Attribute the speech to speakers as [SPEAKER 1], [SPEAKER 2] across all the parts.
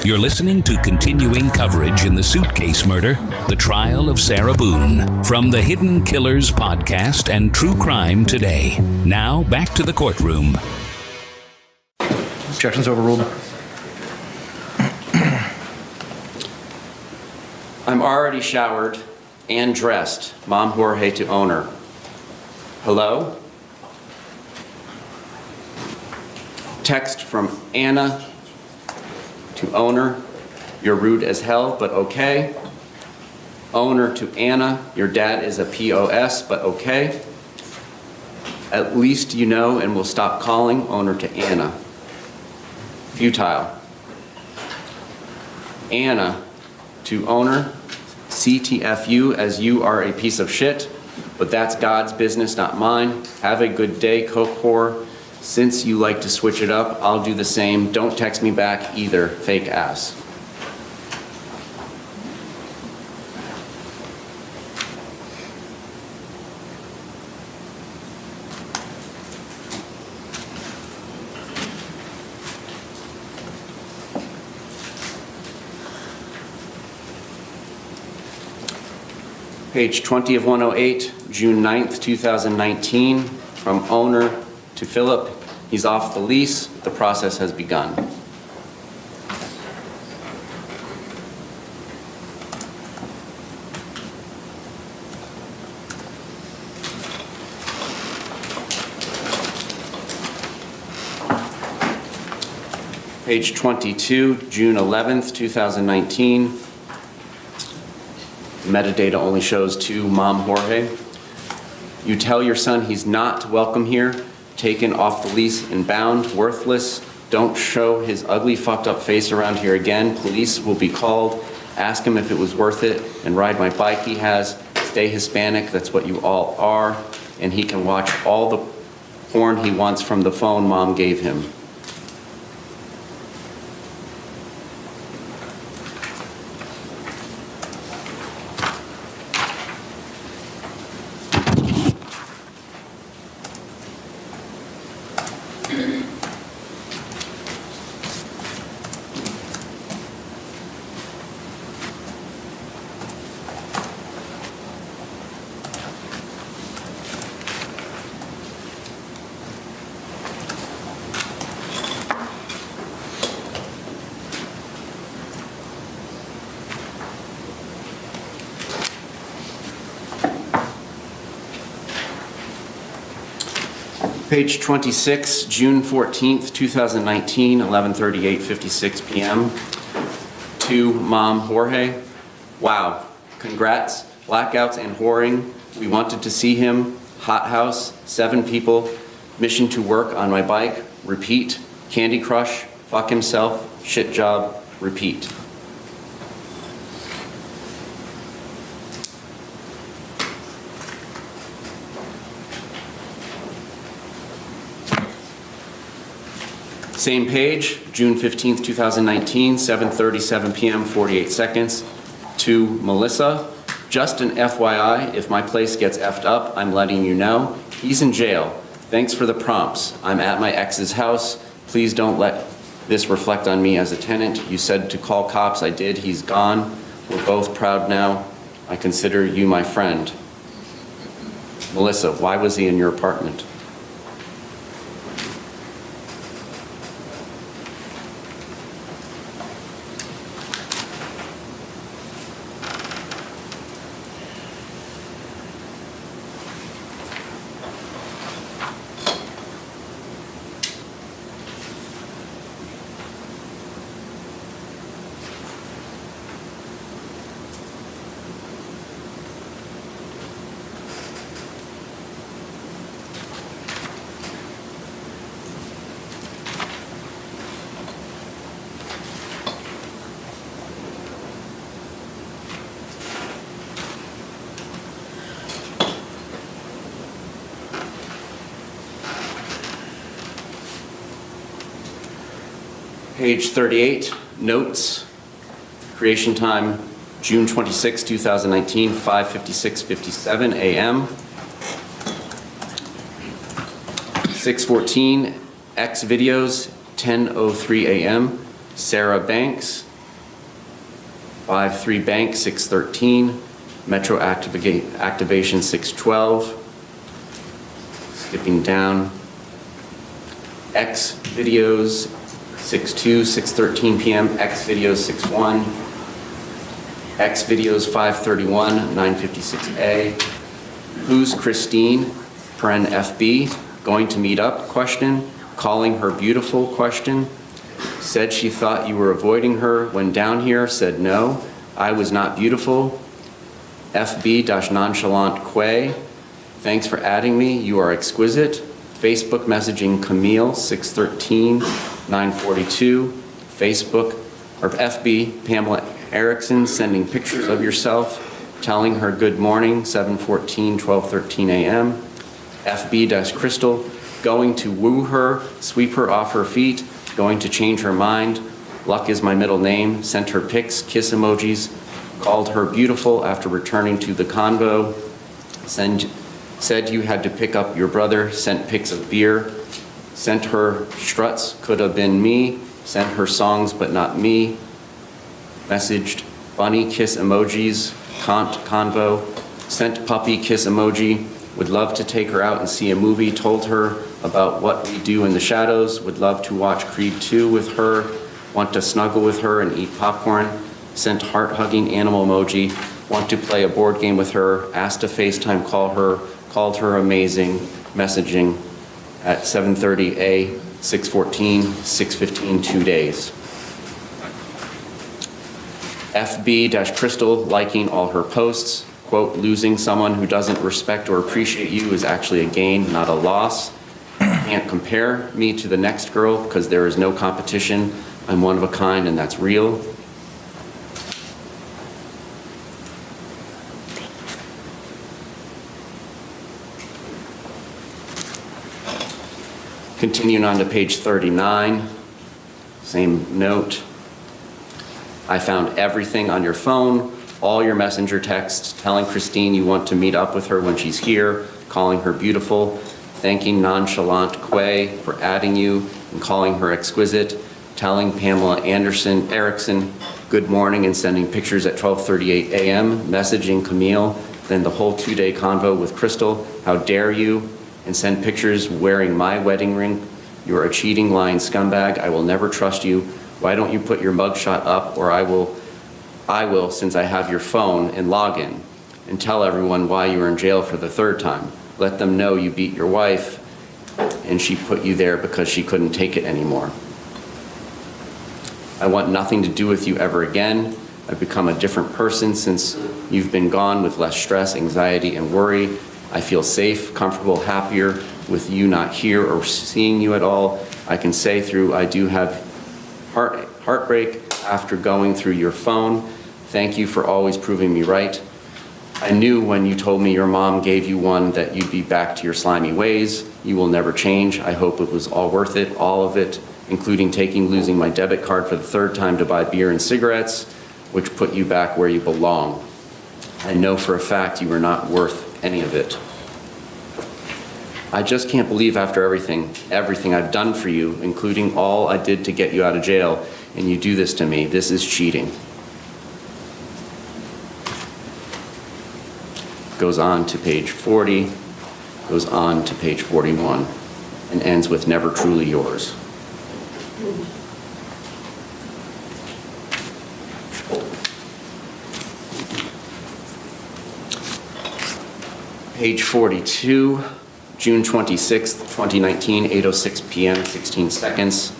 [SPEAKER 1] You're listening to continuing coverage in the suitcase murder, the trial of Sarah Boone, from the Hidden Killers podcast and True Crime Today. Now, back to the courtroom.
[SPEAKER 2] Objections overruled.
[SPEAKER 3] I'm already showered and dressed. Mom Jorge to owner. Hello? Text from Anna to owner. You're rude as hell, but okay. Owner to Anna. Your dad is a POS, but okay. At least you know and will stop calling. Owner to Anna. Futile. Anna to owner. CTFU, as you are a piece of shit, but that's God's business, not mine. Have a good day, coke whore. Since you like to switch it up, I'll do the same. Don't text me back either, fake ass. Page 20 of 108, June 9th, 2019, from owner to Philip. He's off the lease. The process has begun. Page 22, June 11th, 2019. Metadata only shows to Mom Jorge. You tell your son he's not welcome here, taken off the lease and bound, worthless. Don't show his ugly fucked up face around here again. Police will be called. Ask him if it was worth it and ride my bike he has. Stay Hispanic, that's what you all are. And he can watch all the porn he wants from the phone Mom gave him. Page 26, June 14th, 2019, 11:38:56 p.m. To Mom Jorge. Wow, congrats, blackouts and whoring. We wanted to see him. Hot house, 7 people. Mission to work on my bike. Repeat. Candy Crush. Fuck himself. Shit job. Repeat. Same page, June 15th, 2019, 7:37 p.m., 48 seconds. To Melissa, just an FYI, if my place gets effed up, I'm letting you know. He's in jail. Thanks for the prompts. I'm at my ex's house. Please don't let this reflect on me as a tenant. You said to call cops. I did. He's gone. We're both proud now. I consider you my friend. Melissa, why was he in your apartment? Page 38, notes, creation time, June 26, 2019, 5:56:57 a.m. 6:14, X videos, 10:03 a.m. Sarah Banks, 5-3 Bank, 613. Metro Activation, 612. Skipping down. X Videos, 6:2, 6:13 p.m. X Videos, 6:1. X Videos, 5:31, 9:56 A. Who's Christine? Paren FB. Going to meet up? Question. Calling her beautiful? Question. Said she thought you were avoiding her when down here. Said no, I was not beautiful. FB-nonchalant Quay. Thanks for adding me. You are exquisite. Facebook messaging Camille, 613, 942. Facebook, or FB, Pamela Erickson, sending pictures of yourself, telling her good morning, 7:14, 12:13 a.m. FB-Crystal, going to woo her, sweep her off her feet, going to change her mind. Luck is my middle name. Sent her pics, kiss emojis, called her beautiful after returning to the convo. Said you had to pick up your brother, sent pics of beer. Sent her struts, could have been me. Sent her songs, but not me. Messaged bunny kiss emojis, convo. Sent puppy kiss emoji. Would love to take her out and see a movie. Told her about what we do in the shadows. Would love to watch Creed 2 with her. Want to snuggle with her and eat popcorn. Sent heart-hugging animal emoji. Want to play a board game with her. Asked to FaceTime call her. Called her amazing. Messaging at 7:30 A, 6:14, 6:15, 2 days. FB-Crystal liking all her posts. Quote, losing someone who doesn't respect or appreciate you is actually a gain, not a loss. Can't compare me to the next girl because there is no competition. I'm one of a kind and that's real. Continuing on to page 39, same note. I found everything on your phone, all your messenger texts, telling Christine you want to meet up with her when she's here, calling her beautiful, thanking nonchalant Quay for adding you and calling her exquisite, telling Pamela Erickson good morning and sending pictures at 12:38 a.m., messaging Camille, then the whole 2-day convo with Crystal, how dare you, and send pictures wearing my wedding ring. You're a cheating, lying scumbag. I will never trust you. Why don't you put your mugshot up, or I will, since I have your phone and login, and tell everyone why you were in jail for the 3rd time. Let them know you beat your wife, and she put you there because she couldn't take it anymore. I want nothing to do with you ever again. I've become a different person since you've been gone, with less stress, anxiety, and worry. I feel safe, comfortable, happier with you not here or seeing you at all. I can say through I do have heartbreak after going through your phone. Thank you for always proving me right. I knew when you told me your mom gave you one that you'd be back to your slimy ways. You will never change. I hope it was all worth it, all of it, including losing my debit card for the 3rd time to buy beer and cigarettes, which put you back where you belong. I know for a fact you were not worth any of it. I just can't believe after everything I've done for you, including all I did to get you out of jail, and you do this to me. This is cheating. Goes on to page 40, goes on to page 41, and ends with never truly yours. Page 42, June 26th, 2019, 8:06 p.m., 16 seconds.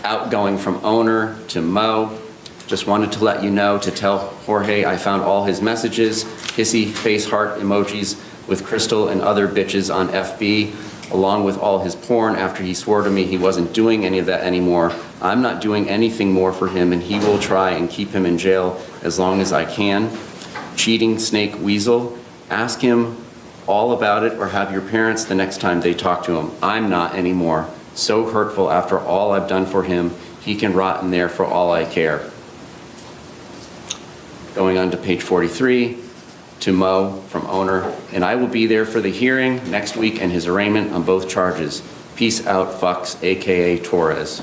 [SPEAKER 3] Outgoing from owner to Mo. Just wanted to let you know to tell Jorge I found all his messages, hissy face heart emojis with Crystal and other bitches on FB, along with all his porn after he swore to me he wasn't doing any of that anymore. I'm not doing anything more for him, and he will try and keep him in jail as long as I can. Cheating snake weasel. Ask him all about it or have your parents the next time they talk to him. I'm not anymore. So hurtful after all I've done for him. He can rot in there for all I care. Going on to page 43, to Mo from owner, and I will be there for the hearing next week and his arraignment on both charges. Peace out, fucks, AKA Torres.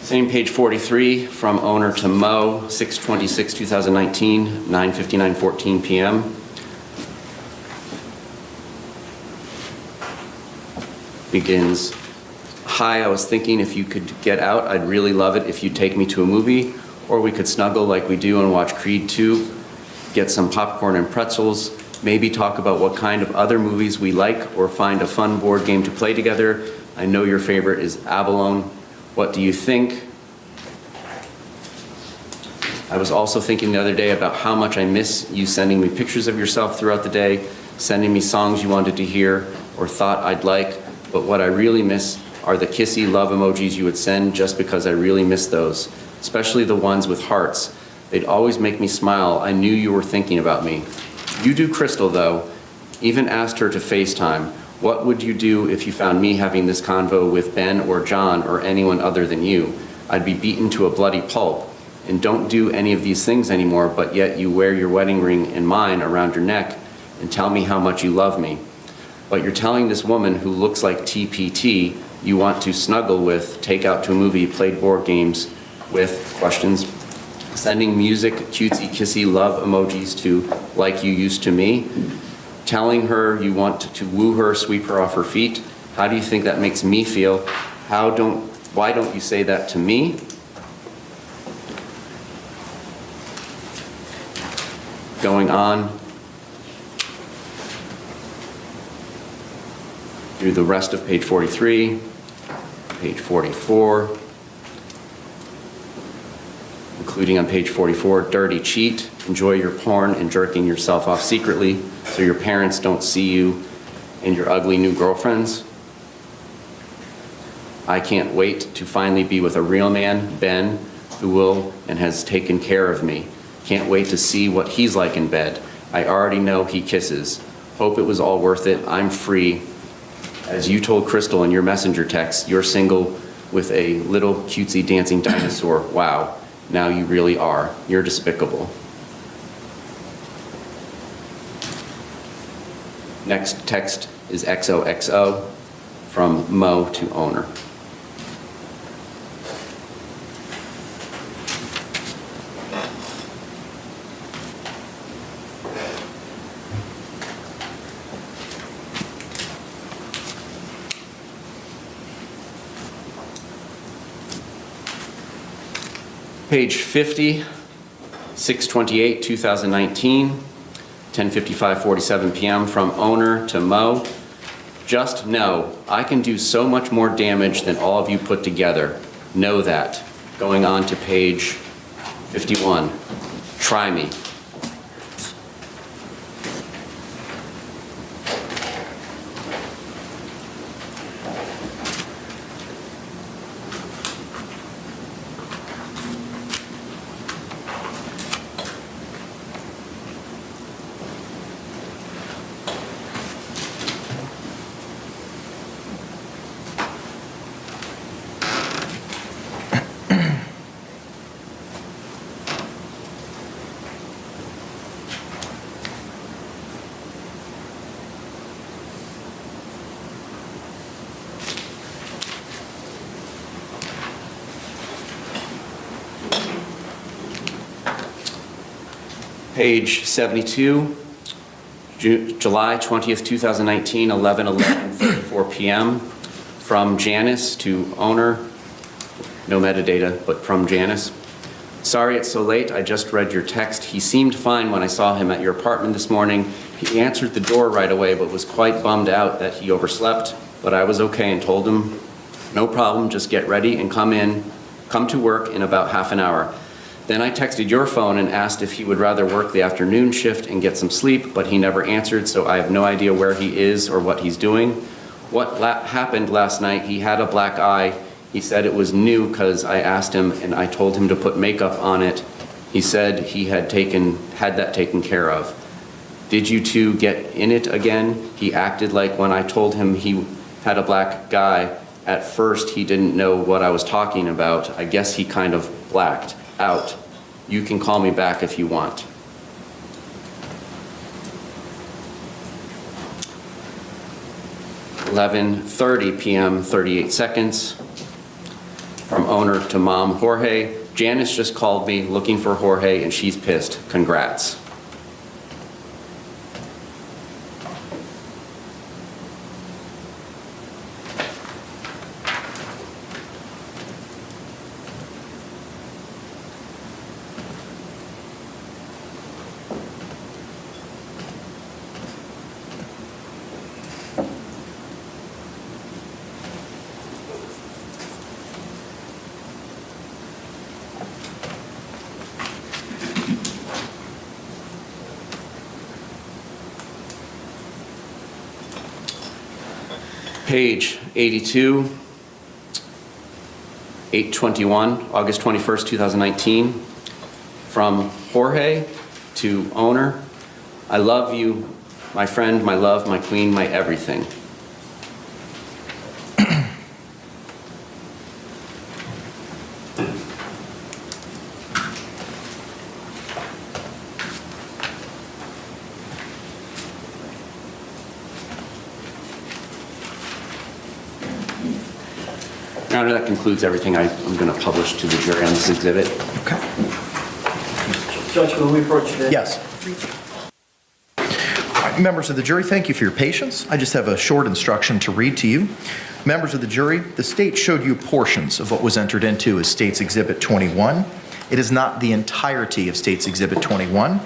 [SPEAKER 3] Same page 43, from owner to Mo, 6/26/2019, 9:59:14 p.m. Begins, "Hi, I was thinking if you could get out, I'd really love it if you'd take me to a movie, or we could snuggle like we do and watch Creed 2, get some popcorn and pretzels, maybe talk about what kind of other movies we like, or find a fun board game to play together. I know your favorite is Abalone. What do you think? I was also thinking the other day about how much I miss you sending me pictures of yourself throughout the day, sending me songs you wanted to hear or thought I'd like, but what I really miss are the kissy love emojis you would send, just because I really miss those, especially the ones with hearts. They'd always make me smile. I knew you were thinking about me. You do Crystal, though. Even asked her to FaceTime. What would you do if you found me having this convo with Ben or John or anyone other than you? I'd be beaten to a bloody pulp. And don't do any of these things anymore, but yet you wear your wedding ring and mine around your neck and tell me how much you love me. But you're telling this woman who looks like TPT you want to snuggle with, take out to a movie, play board games with, questions, sending music, cutesy, kissy love emojis to like you used to me, telling her you want to woo her, sweep her off her feet. How do you think that makes me feel? Why don't you say that to me? Going on through the rest of page 43, page 44, including on page 44, dirty cheat, enjoy your porn and jerking yourself off secretly so your parents don't see you and your ugly new girlfriends. I can't wait to finally be with a real man, Ben, who will and has taken care of me. Can't wait to see what he's like in bed. I already know he kisses. Hope it was all worth it. I'm free. As you told Crystal in your messenger text, you're single with a little cutesy dancing dinosaur. Wow, now you really are. You're despicable. Next text is XOXO, from Mo to owner. Page 50, 6/28/2019, 10:55:47 p.m. from owner to Mo. Just know, I can do so much more damage than all of you put together. Know that. Going on to page 51. Try me. Page 72, July 20th, 2019, 11:34 p.m. From Janice to owner. No metadata, but from Janice. Sorry it's so late. I just read your text. He seemed fine when I saw him at your apartment this morning. He answered the door right away, but was quite bummed out that he overslept. But I was okay and told him, no problem, just get ready and come to work in about half an hour. Then I texted your phone and asked if he would rather work the afternoon shift and get some sleep, but he never answered, so I have no idea where he is or what he's doing. What happened last night, he had a black eye. He said it was new because I asked him and I told him to put makeup on it. He said he had that taken care of. Did you two get in it again? He acted like when I told him he had a black guy, at first he didn't know what I was talking about. I guess he kind of blacked out. You can call me back if you want. (11:30 p.m. 38 seconds) From owner to mom, Jorge, Janice just called me looking for Jorge and she's pissed. Congrats. Page 82, 8/21, August 21st, 2019. From Jorge to owner, I love you, my friend, my love, my queen, my everything. Your Honor, that concludes everything I'm going to publish to the jury on this exhibit.
[SPEAKER 2] Okay.
[SPEAKER 4] Judge, will we approach the...
[SPEAKER 2] Yes. All right, members of the jury, thank you for your patience. I just have a short instruction to read to you. Members of the jury, the state showed you portions of what was entered into as State's Exhibit 21. It is not the entirety of State's Exhibit 21.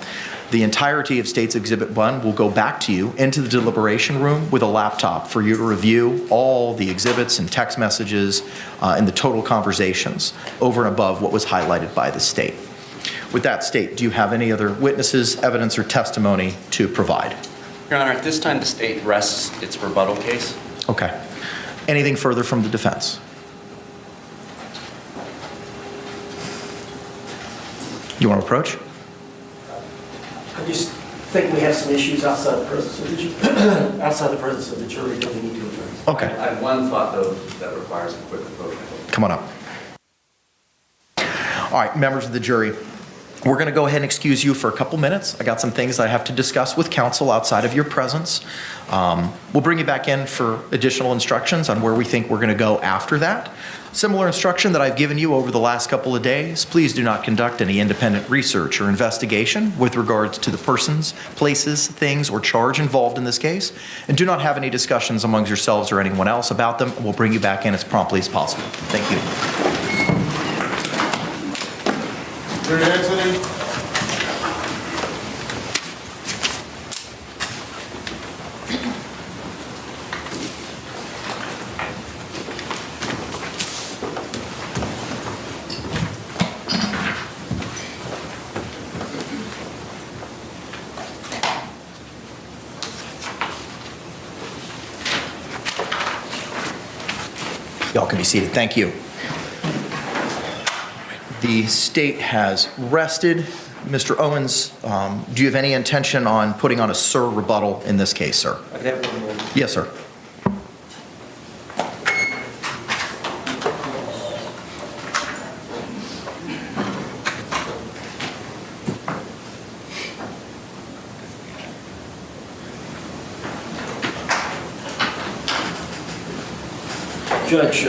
[SPEAKER 2] The entirety of State's Exhibit 1 will go back to you into the deliberation room with a laptop for you to review all the exhibits and text messages and the total conversations over and above what was highlighted by the state. With that, State, do you have any other witnesses, evidence, or testimony to provide?
[SPEAKER 3] Your Honor, at this time, the state rests its rebuttal case.
[SPEAKER 2] Okay. Anything further from the defense? You want to approach?
[SPEAKER 4] I just think we have some issues outside the presence of the jury that we need to address.
[SPEAKER 2] Okay.
[SPEAKER 3] I have one thought, though, that requires a quick approach.
[SPEAKER 2] Come on up. All right, members of the jury, we're going to go ahead and excuse you for a couple minutes. I got some things I have to discuss with counsel outside of your presence. We'll bring you back in for additional instructions on where we think we're going to go after that. Similar instruction that I've given you over the last couple of days. Please do not conduct any independent research or investigation with regards to the persons, places, things, or charge involved in this case. And do not have any discussions amongst yourselves or anyone else about them. We'll bring you back in as promptly as possible. Thank you.
[SPEAKER 5] Jury exiting.
[SPEAKER 2] Y'all can be seated. Thank you. The state has rested. Mr. Owens, do you have any intention on putting on a sir rebuttal in this case, sir?
[SPEAKER 4] I have one more.
[SPEAKER 2] Yes, sir.
[SPEAKER 4] Judge,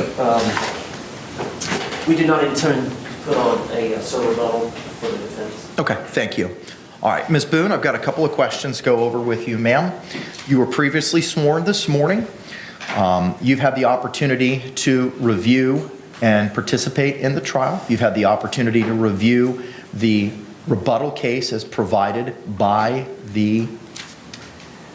[SPEAKER 4] we did not intend to put on a sir rebuttal for the defense.
[SPEAKER 2] Okay, thank you. All right, Ms. Boone, I've got a couple of questions to go over with you, ma'am. You were previously sworn this morning. You've had the opportunity to review and participate in the trial. You've had the opportunity to review the rebuttal case as provided by the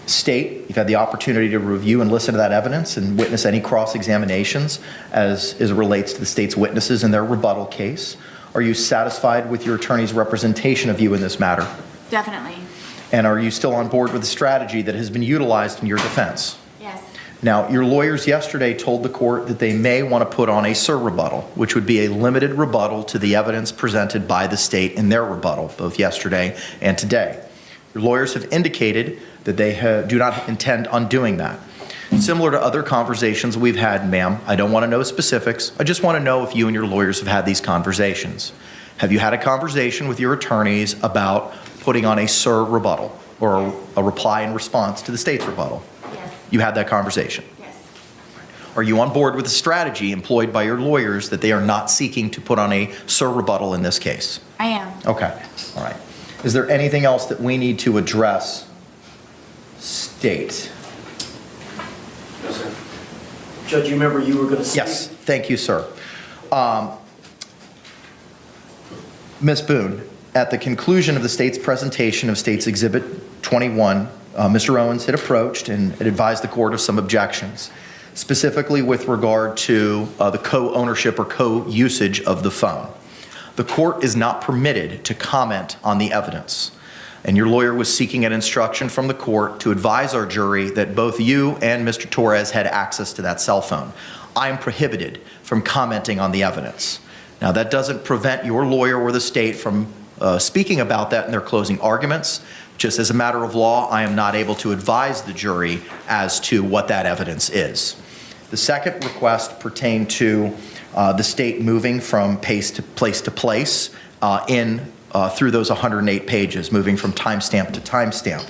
[SPEAKER 2] state. You've had the opportunity to review and listen to that evidence and witness any cross-examinations as it relates to the state's witnesses in their rebuttal case. Are you satisfied with your attorney's representation of you in this matter?
[SPEAKER 6] Definitely.
[SPEAKER 2] And are you still on board with the strategy that has been utilized in your defense?
[SPEAKER 6] Yes.
[SPEAKER 2] Now, your lawyers yesterday told the court that they may want to put on a sir rebuttal, which would be a limited rebuttal to the evidence presented by the state in their rebuttal, both yesterday and today. Your lawyers have indicated that they do not intend on doing that. Similar to other conversations we've had, ma'am, I don't want to know specifics. I just want to know if you and your lawyers have had these conversations. Have you had a conversation with your attorneys about putting on a sir rebuttal or a reply in response to the state's rebuttal?
[SPEAKER 6] Yes.
[SPEAKER 2] You had that conversation?
[SPEAKER 6] Yes.
[SPEAKER 2] Are you on board with the strategy employed by your lawyers that they are not seeking to put on a SIR rebuttal in this case?
[SPEAKER 6] I am.
[SPEAKER 2] Okay, all right. Is there anything else that we need to address? State.
[SPEAKER 3] No, sir.
[SPEAKER 4] Judge, you remember you were going to speak?
[SPEAKER 2] Yes, thank you, sir. Ms. Boone, at the conclusion of the state's presentation of State's Exhibit 21, Mr. Owens had approached and had advised the court of some objections, specifically with regard to the co-ownership or co-usage of the phone. The court is not permitted to comment on the evidence, and your lawyer was seeking an instruction from the court to advise our jury that both you and Mr. Torres had access to that cell phone. I am prohibited from commenting on the evidence. Now, that doesn't prevent your lawyer or the state from speaking about that in their closing arguments. Just as a matter of law, I am not able to advise the jury as to what that evidence is. The second request pertained to the state moving from place to place through those 108 pages, moving from timestamp to timestamp.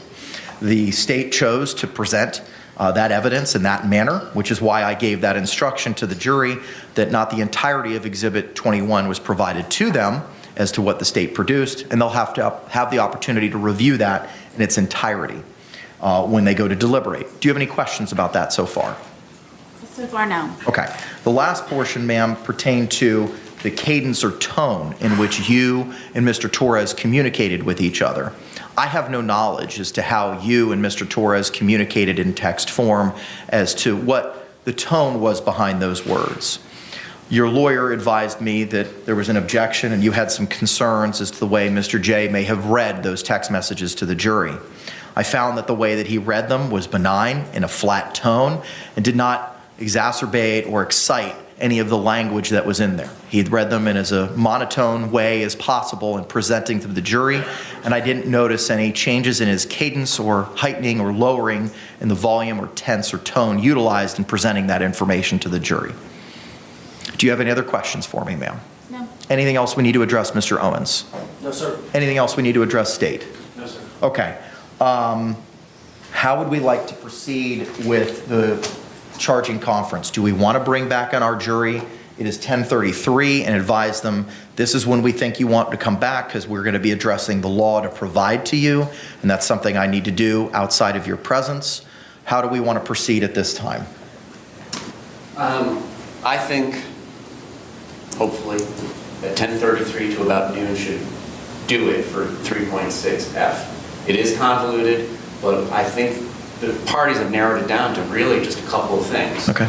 [SPEAKER 2] The state chose to present that evidence in that manner, which is why I gave that instruction to the jury that not the entirety of Exhibit 21 was provided to them as to what the state produced, and they'll have to have the opportunity to review that in its entirety when they go to deliberate. Do you have any questions about that so far?
[SPEAKER 6] So far, no.
[SPEAKER 2] Okay. The last portion, ma'am, pertained to the cadence or tone in which you and Mr. Torres communicated with each other. I have no knowledge as to how you and Mr. Torres communicated in text form as to what the tone was behind those words. Your lawyer advised me that there was an objection and you had some concerns as to the way Mr. J may have read those text messages to the jury. I found that the way that he read them was benign, in a flat tone, and did not exacerbate or excite any of the language that was in there. He had read them in as a monotone way as possible in presenting to the jury, and I didn't notice any changes in his cadence or heightening or lowering in the volume or tense or tone utilized in presenting that information to the jury. Do you have any other questions for me, ma'am?
[SPEAKER 6] No.
[SPEAKER 2] Anything else we need to address, Mr. Owens?
[SPEAKER 4] No, sir.
[SPEAKER 2] Anything else we need to address, State?
[SPEAKER 3] No, sir.
[SPEAKER 2] Okay. How would we like to proceed with the charging conference? Do we want to bring back on our jury? It is 10:33 and advise them this is when we think you want to come back because we're going to be addressing the law to provide to you, and that's something I need to do outside of your presence. How do we want to proceed at this time?
[SPEAKER 3] I think, hopefully, at 10:33 to about noon should do it for 3.6F. It is convoluted, but I think the parties have narrowed it down to really just a couple of things.
[SPEAKER 2] Okay.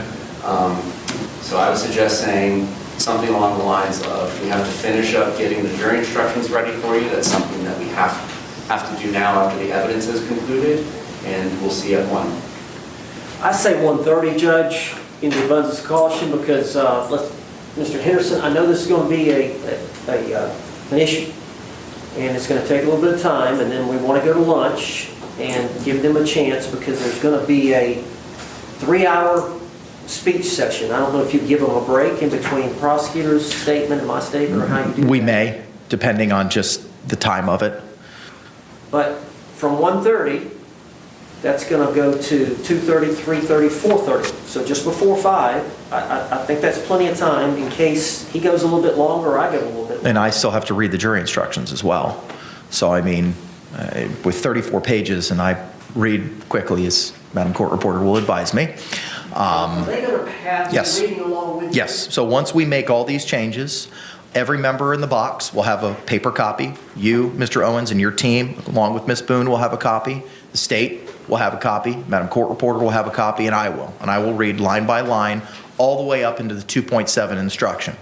[SPEAKER 3] So I would suggest saying something along the lines of, we have to finish up getting the jury instructions ready for you. That's something that we have to do now after the evidence is concluded, and we'll see at 1.
[SPEAKER 4] I say 1:30, Judge, in the abundance of caution, because Mr. Henderson, I know this is going to be an issue, and it's going to take a little bit of time, and then we want to go to lunch and give them a chance, because there's going to be a 3-hour speech session. I don't know if you give them a break in between prosecutor's statement and my statement, or how you do that.
[SPEAKER 2] We may, depending on just the time of it.
[SPEAKER 4] But from 1:30, that's going to go to 2:30, 3:30, 4:30. So just before 5, I think that's plenty of time in case he goes a little bit longer or I go a little bit longer.
[SPEAKER 2] And I still have to read the jury instructions as well. So, I mean, with 34 pages, and I read quickly, as Madam Court Reporter will advise me.
[SPEAKER 4] Are they going to have
[SPEAKER 2] Yes.
[SPEAKER 4] you reading along with you?
[SPEAKER 2] Yes. So once we make all these changes, every member in the box will have a paper copy. You, Mr. Owens, and your team, along with Ms. Boone, will have a copy. The state will have a copy. Madam Court Reporter will have a copy, and I will. And I will read line by line all the way up into the 2.7 instruction.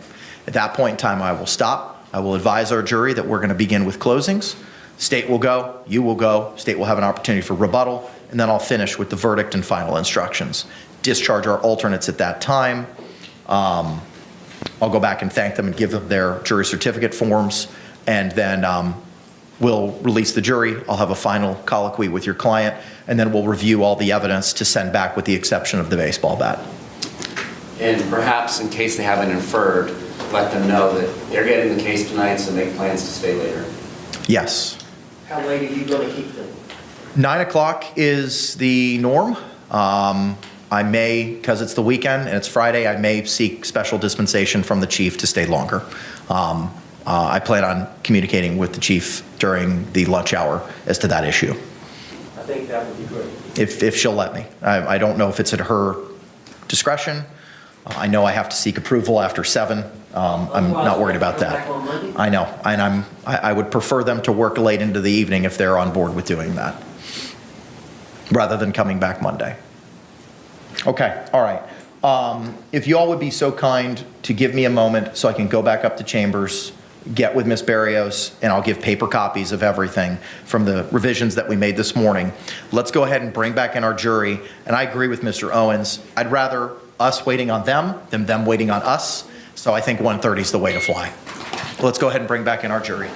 [SPEAKER 2] At that point in time, I will stop. I will advise our jury that we're going to begin with closings. State will go. You will go. State will have an opportunity for rebuttal. And then I'll finish with the verdict and final instructions. Discharge our alternates at that time. I'll go back and thank them and give them their jury certificate forms, and then we'll release the jury. I'll have a final colloquy with your client, and then we'll review all the evidence to send back with the exception of the baseball bat.
[SPEAKER 3] And perhaps, in case they haven't inferred, let them know that they're getting the case tonight, so make plans to stay later.
[SPEAKER 2] Yes.
[SPEAKER 4] How late are you going to keep them?
[SPEAKER 2] 9 o'clock is the norm. I may, because it's the weekend and it's Friday, I may seek special dispensation from the chief to stay longer. I plan on communicating with the chief during the lunch hour as to that issue,
[SPEAKER 4] I think that would be great.
[SPEAKER 2] if she'll let me. I don't know if it's at her discretion. I know I have to seek approval after 7. I'm not worried about that.
[SPEAKER 4] Come back on Monday?
[SPEAKER 2] I know, and I would prefer them to work late into the evening if they're on board with doing that, rather than coming back Monday. Okay, all right. If you all would be so kind to give me a moment so I can go back up to chambers, get with Ms. Barrios, and I'll give paper copies of everything from the revisions that we made this morning. Let's go ahead and bring back in our jury, and I agree with Mr. Owens. I'd rather us waiting on them than them waiting on us, so I think 1:30 is the way to fly. Let's go ahead and bring back in our jury.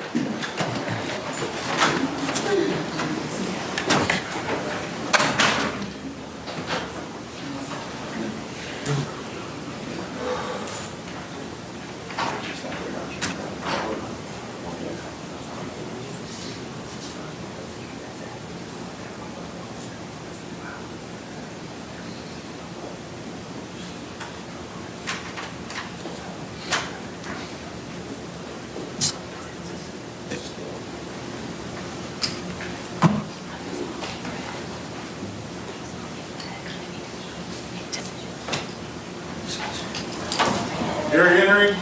[SPEAKER 5] Gary Henry.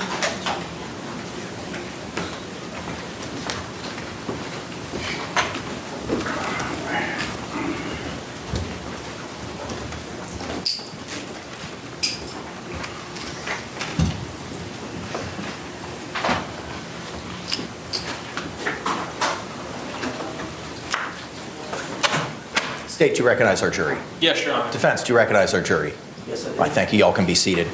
[SPEAKER 2] State, do you recognize our jury?
[SPEAKER 7] Yes, Your Honor.
[SPEAKER 2] Defense, do you recognize our jury?
[SPEAKER 4] Yes, I do.
[SPEAKER 2] All right, thank you. Y'all can be seated.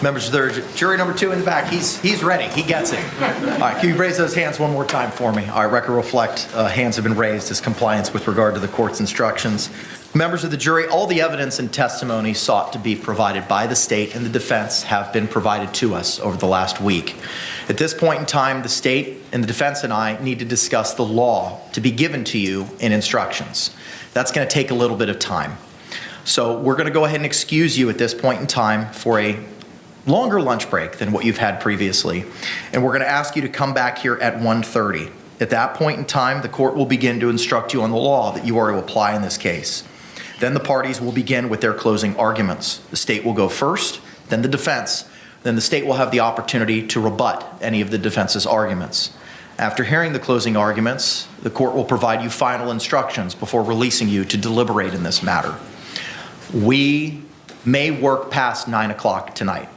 [SPEAKER 2] Members of the jury number 2 in the back, he's ready. He gets it. All right, can you raise those hands one more time for me? All right, record reflect, hands have been raised as compliance with regard to the court's instructions. Members of the jury, all the evidence and testimony sought to be provided by the state and the defense have been provided to us over the last week. At this point in time, the state and the defense and I need to discuss the law to be given to you in instructions. That's going to take a little bit of time. So we're going to go ahead and excuse you at this point in time for a longer lunch break than what you've had previously. And we're going to ask you to come back here at 1:30. At that point in time, the court will begin to instruct you on the law that you are to apply in this case. Then the parties will begin with their closing arguments. The state will go first, then the defense. Then the state will have the opportunity to rebut any of the defense's arguments. After hearing the closing arguments, the court will provide you final instructions before releasing you to deliberate in this matter. We may work past 9 o'clock tonight.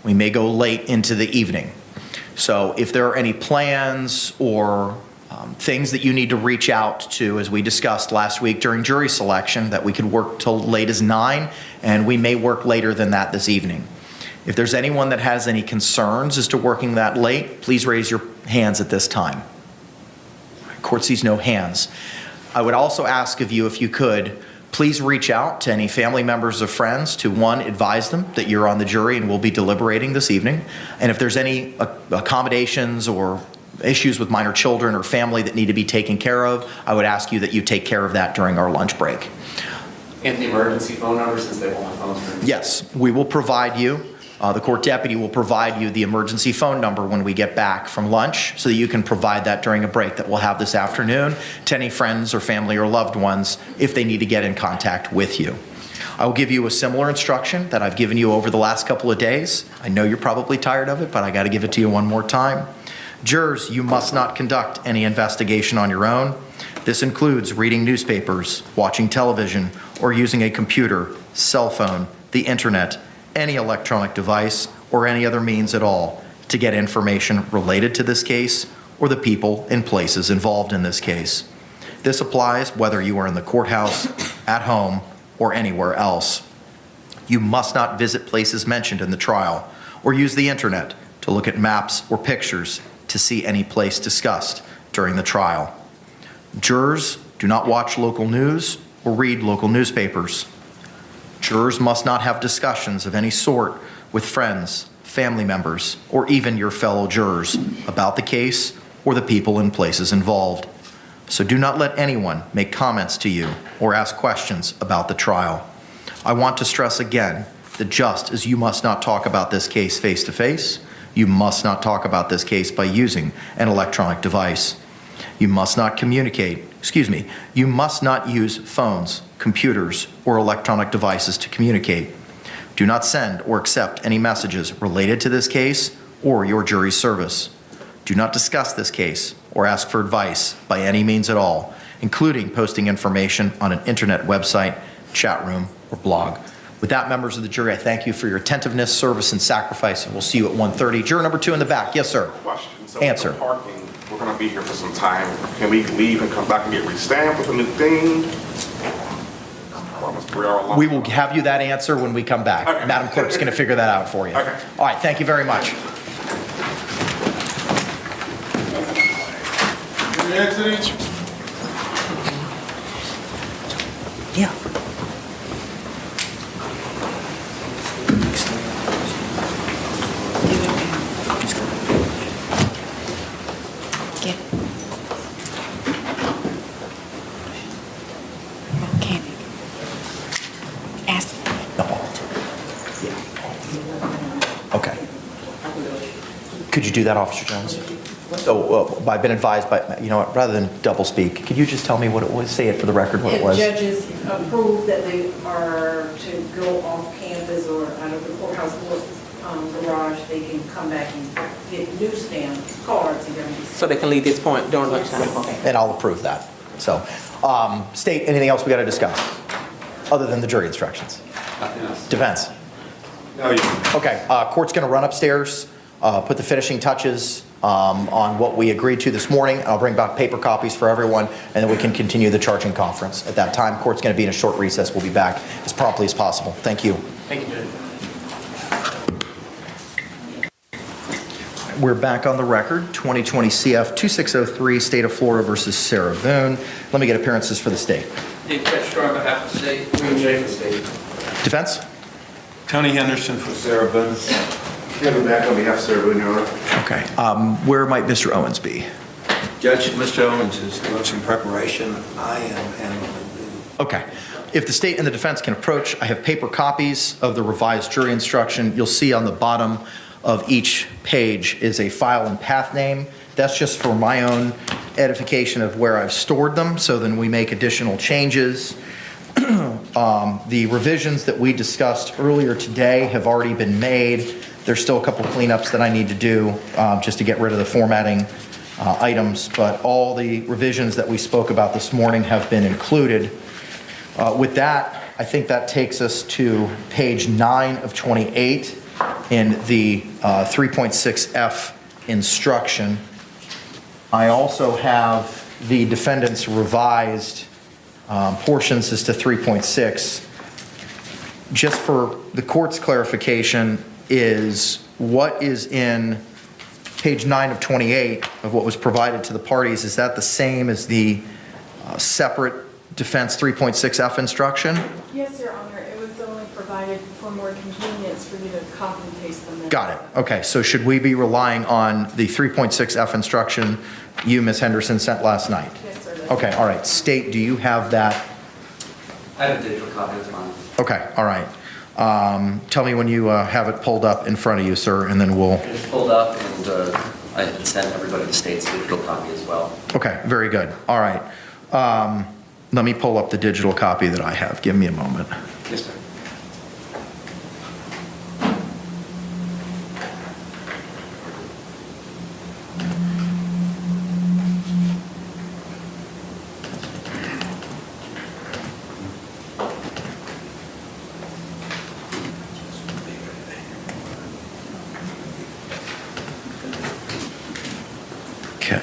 [SPEAKER 2] We may go late into the evening. So if there are any plans or things that you need to reach out to, as we discussed last week during jury selection, that we could work till late as 9, and we may work later than that this evening. If there's anyone that has any concerns as to working that late, please raise your hands at this time. Court sees no hands. I would also ask of you, if you could, please reach out to any family members or friends to, one, advise them that you're on the jury and will be deliberating this evening. And if there's any accommodations or issues with minor children or family that need to be taken care of, I would ask you that you take care of that during our lunch break.
[SPEAKER 3] And the emergency phone number, since they won't have phones for
[SPEAKER 2] Yes, we will provide you. The court deputy will provide you the emergency phone number when we get back from lunch so that you can provide that during a break that we'll have this afternoon to any friends or family or loved ones if they need to get in contact with you. I will give you a similar instruction that I've given you over the last couple of days. I know you're probably tired of it, but I got to give it to you one more time. Jurors, you must not conduct any investigation on your own. This includes reading newspapers, watching television, or using a computer, cell phone, the internet, any electronic device, or any other means at all to get information related to this case or the people and places involved in this case. This applies whether you are in the courthouse, at home, or anywhere else. You must not visit places mentioned in the trial or use the internet to look at maps or pictures to see any place discussed during the trial. Jurors, do not watch local news or read local newspapers. Jurors must not have discussions of any sort with friends, family members, or even your fellow jurors about the case or the people and places involved. So do not let anyone make comments to you or ask questions about the trial. I want to stress again that just as you must not talk about this case face-to-face, you must not talk about this case by using an electronic device. You must not you must not use phones, computers, or electronic devices to communicate. Do not send or accept any messages related to this case or your jury's service. Do not discuss this case or ask for advice by any means at all, including posting information on an internet website, chat room, or blog. With that, members of the jury, I thank you for your attentiveness, service, and sacrifice, and we'll see you at 1:30. Juror number 2 in the back. Yes, sir.
[SPEAKER 5] Question. So
[SPEAKER 2] Answer.
[SPEAKER 5] with the parking, we're going to be here for some time. Can we leave and come back and get re-stamped with a new thing? Almost 3 hour long.
[SPEAKER 2] We will have you that answer when we come back.
[SPEAKER 5] Okay.
[SPEAKER 2] Madam Clerk's going to figure that out for you.
[SPEAKER 5] Okay.
[SPEAKER 2] All right, thank you very much.
[SPEAKER 5] Can you exit each?
[SPEAKER 2] Yeah.
[SPEAKER 6] Get. Okay. Ask.
[SPEAKER 2] Okay. Could you do that, Officer Jones? So I've been advised by, you know what, rather than double speak, could you just tell me what it was, say it for the record what it was?
[SPEAKER 7] If judges approve that they are to go off campus or out of the courthouse garage, they can come back and get new stamp cards and everything.
[SPEAKER 8] So they can leave this point during lunchtime? Okay.
[SPEAKER 2] And I'll approve that. So, State, anything else we got to discuss, other than the jury instructions?
[SPEAKER 3] Nothing else.
[SPEAKER 2] Defense?
[SPEAKER 5] No, you.
[SPEAKER 2] Okay, court's going to run upstairs, put the finishing touches on what we agreed to this morning. I'll bring back paper copies for everyone, and then we can continue the charging conference. At that time, court's going to be in a short recess. We'll be back as promptly as possible. Thank you.
[SPEAKER 3] Thank you, Judge.
[SPEAKER 2] We're back on the record, 2020 CF 2603, State of Florida versus Sarah Boone. Let me get appearances for the state.
[SPEAKER 9] Dave Ketchner on behalf of the state.
[SPEAKER 3] William J. for state.
[SPEAKER 2] Defense?
[SPEAKER 10] Tony Henderson for Sarah Boone.
[SPEAKER 5] Kevin back on behalf of Sarah Boone, Your Honor.
[SPEAKER 2] Okay. Where might Mr. Owens be?
[SPEAKER 10] Judge, Mr. Owens is doing some preparation. I am handling the...
[SPEAKER 2] Okay. If the state and the defense can approach, I have paper copies of the revised jury instruction. You'll see on the bottom of each page is a file and path name. That's just for my own edification of where I've stored them, so then we make additional changes. The revisions that we discussed earlier today have already been made. There's still a couple cleanups that I need to do just to get rid of the formatting items, but all the revisions that we spoke about this morning have been included. With that, I think that takes us to page 9 of 28 in the 3.6F instruction. I also have the defendant's revised portions as to 3.6. Just for the court's clarification, is what is in page 9 of 28 of what was provided to the parties, is that the same as the separate defense 3.6F instruction?
[SPEAKER 11] Yes, Your Honor. It was only provided for more convenience for you to copy and paste them in.
[SPEAKER 2] Got it. Okay, so should we be relying on the 3.6F instruction you, Ms. Henderson, sent last night?
[SPEAKER 11] Yes, sir.
[SPEAKER 2] Okay, all right. State, do you have that?
[SPEAKER 3] I have a digital copy, that's mine.
[SPEAKER 2] Okay, all right. Tell me when you have it pulled up in front of you, sir, and then we'll...
[SPEAKER 3] It's pulled up, and I had sent everybody the state's digital copy as well.
[SPEAKER 2] Okay, very good. All right. Let me pull up the digital copy that I have. Give me a moment.
[SPEAKER 3] Yes, sir.
[SPEAKER 2] Okay.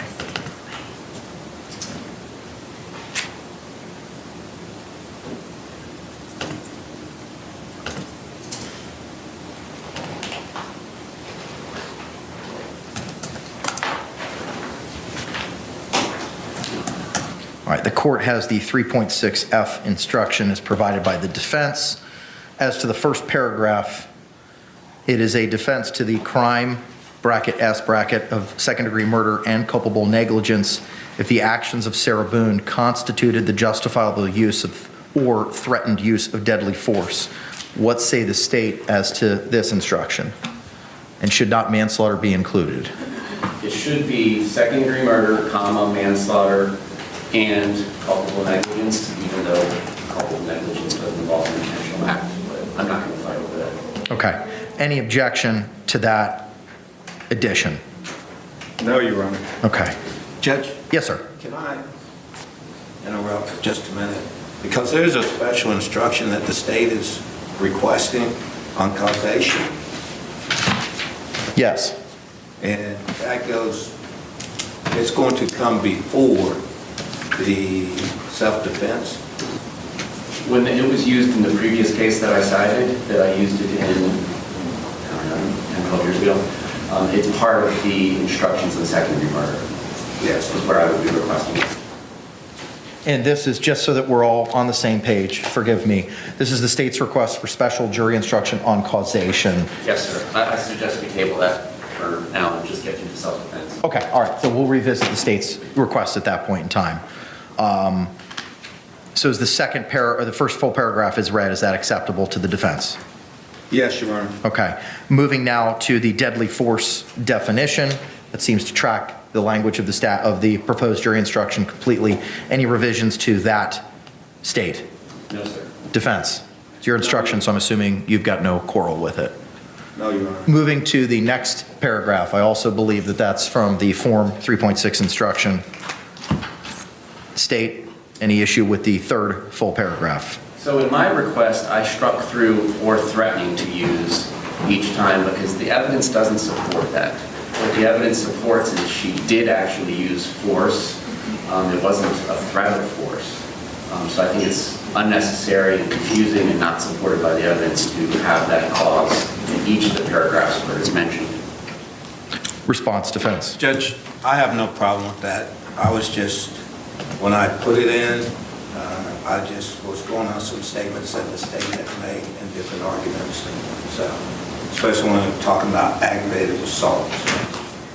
[SPEAKER 2] All right, the court has the 3.6F instruction as provided by the defense. As to the first paragraph, it is a defense to the crime, bracket S, bracket, of second-degree murder and culpable negligence if the actions of Sarah Boone constituted the justifiable use of or threatened use of deadly force. What say the state as to this instruction? And should not manslaughter be included?
[SPEAKER 3] It should be second-degree murder, comma, manslaughter, and culpable negligence, even though culpable negligence doesn't involve an intentional act. But I'm not going to fight over that.
[SPEAKER 2] Okay. Any objection to that addition?
[SPEAKER 10] No, Your Honor.
[SPEAKER 2] Okay.
[SPEAKER 10] Judge?
[SPEAKER 2] Yes, sir.
[SPEAKER 10] Can I interrupt for just a minute? Because there's a special instruction that the state is requesting on causation,
[SPEAKER 2] Yes.
[SPEAKER 10] and that goes, it's going to come before the self-defense.
[SPEAKER 3] When it was used in the previous case that I cited, that I used it in, I don't know, 10, 12 years ago, it's part of the instructions in second-degree murder.
[SPEAKER 10] Yes.
[SPEAKER 3] Is where I would be requesting it.
[SPEAKER 2] And this is just so that we're all on the same page, forgive me. This is the state's request for special jury instruction on causation.
[SPEAKER 3] Yes, sir. I suggest we table that for now and just get into self-defense.
[SPEAKER 2] Okay, all right, so we'll revisit the state's request at that point in time. So is the the first full paragraph is read, is that acceptable to the defense?
[SPEAKER 10] Yes, Your Honor.
[SPEAKER 2] Okay, moving now to the deadly force definition. That seems to track the language of the proposed jury instruction completely. Any revisions to that state?
[SPEAKER 3] No, sir.
[SPEAKER 2] Defense, it's your instruction, so I'm assuming you've got no quarrel with it.
[SPEAKER 10] No, Your Honor.
[SPEAKER 2] Moving to the next paragraph, I also believe that that's from the Form 3.6 instruction. State, any issue with the third full paragraph?
[SPEAKER 3] So in my request, I struck through or threatening to use each time because the evidence doesn't support that. What the evidence supports is she did actually use force. It wasn't a threat of force. So I think it's unnecessary and confusing and not supported by the evidence to have that clause in each of the paragraphs where it's mentioned.
[SPEAKER 2] Response, defense.
[SPEAKER 10] Judge, I have no problem with that. I was just, when I put it in, I just was going on some statements that the state had made and different arguments. So, especially when I'm talking about aggravated assault.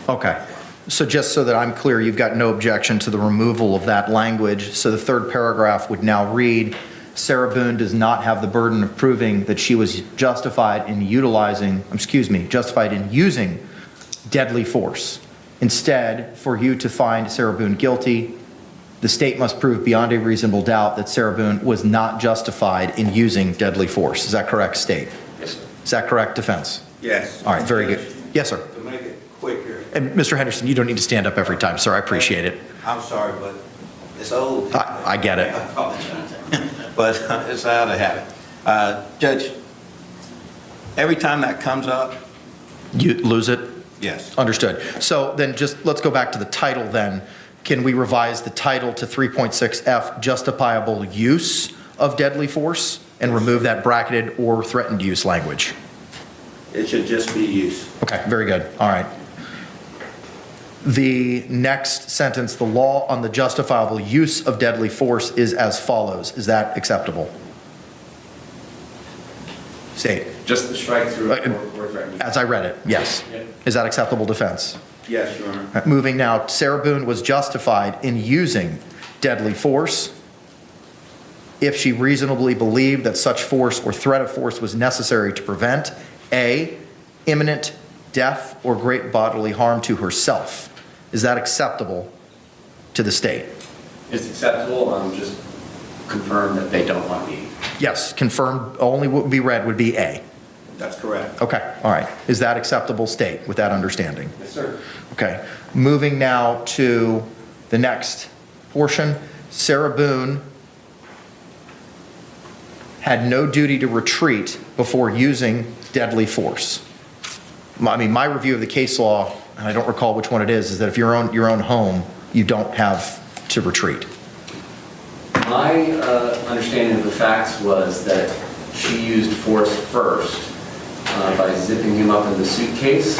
[SPEAKER 2] Okay. So just so that I'm clear, you've got no objection to the removal of that language. So the third paragraph would now read, Sarah Boone does not have the burden of proving that she was justified in justified in using deadly force. Instead, for you to find Sarah Boone guilty, the state must prove beyond a reasonable doubt that Sarah Boone was not justified in using deadly force. Is that correct, state?
[SPEAKER 3] Yes, sir.
[SPEAKER 2] Is that correct, defense?
[SPEAKER 10] Yes.
[SPEAKER 2] All right, very good. Yes, sir.
[SPEAKER 10] To make it quicker.
[SPEAKER 2] And Mr. Henderson, you don't need to stand up every time, sir. I appreciate it.
[SPEAKER 10] I'm sorry, but it's old.
[SPEAKER 2] I get it.
[SPEAKER 10] I apologize. But it's out of habit. Judge, every time that comes up,
[SPEAKER 2] You lose it?
[SPEAKER 10] yes.
[SPEAKER 2] Understood. So then just, let's go back to the title then. Can we revise the title to 3.6F, justifiable use of deadly force, and remove that bracketed or threatened use language?
[SPEAKER 10] It should just be use.
[SPEAKER 2] Okay, very good. All right. The next sentence, the law on the justifiable use of deadly force is as follows. Is that acceptable? State.
[SPEAKER 3] Just the strike through or threatening.
[SPEAKER 2] As I read it, yes.
[SPEAKER 3] Yep.
[SPEAKER 2] Is that acceptable defense?
[SPEAKER 10] Yes, Your Honor.
[SPEAKER 2] Moving now, Sarah Boone was justified in using deadly force if she reasonably believed that such force or threat of force was necessary to prevent A, imminent death or great bodily harm to herself. Is that acceptable to the state?
[SPEAKER 3] It's acceptable. Just confirm that they don't want me.
[SPEAKER 2] Yes, confirmed, only what would be read would be A.
[SPEAKER 10] That's correct.
[SPEAKER 2] Okay, all right. Is that acceptable, state, with that understanding?
[SPEAKER 3] Yes, sir.
[SPEAKER 2] Okay, moving now to the next portion. Sarah Boone had no duty to retreat before using deadly force. I mean, my review of the case law, and I don't recall which one it is that if you're on your own home, you don't have to retreat.
[SPEAKER 3] My understanding of the facts was that she used force first by zipping him up in the suitcase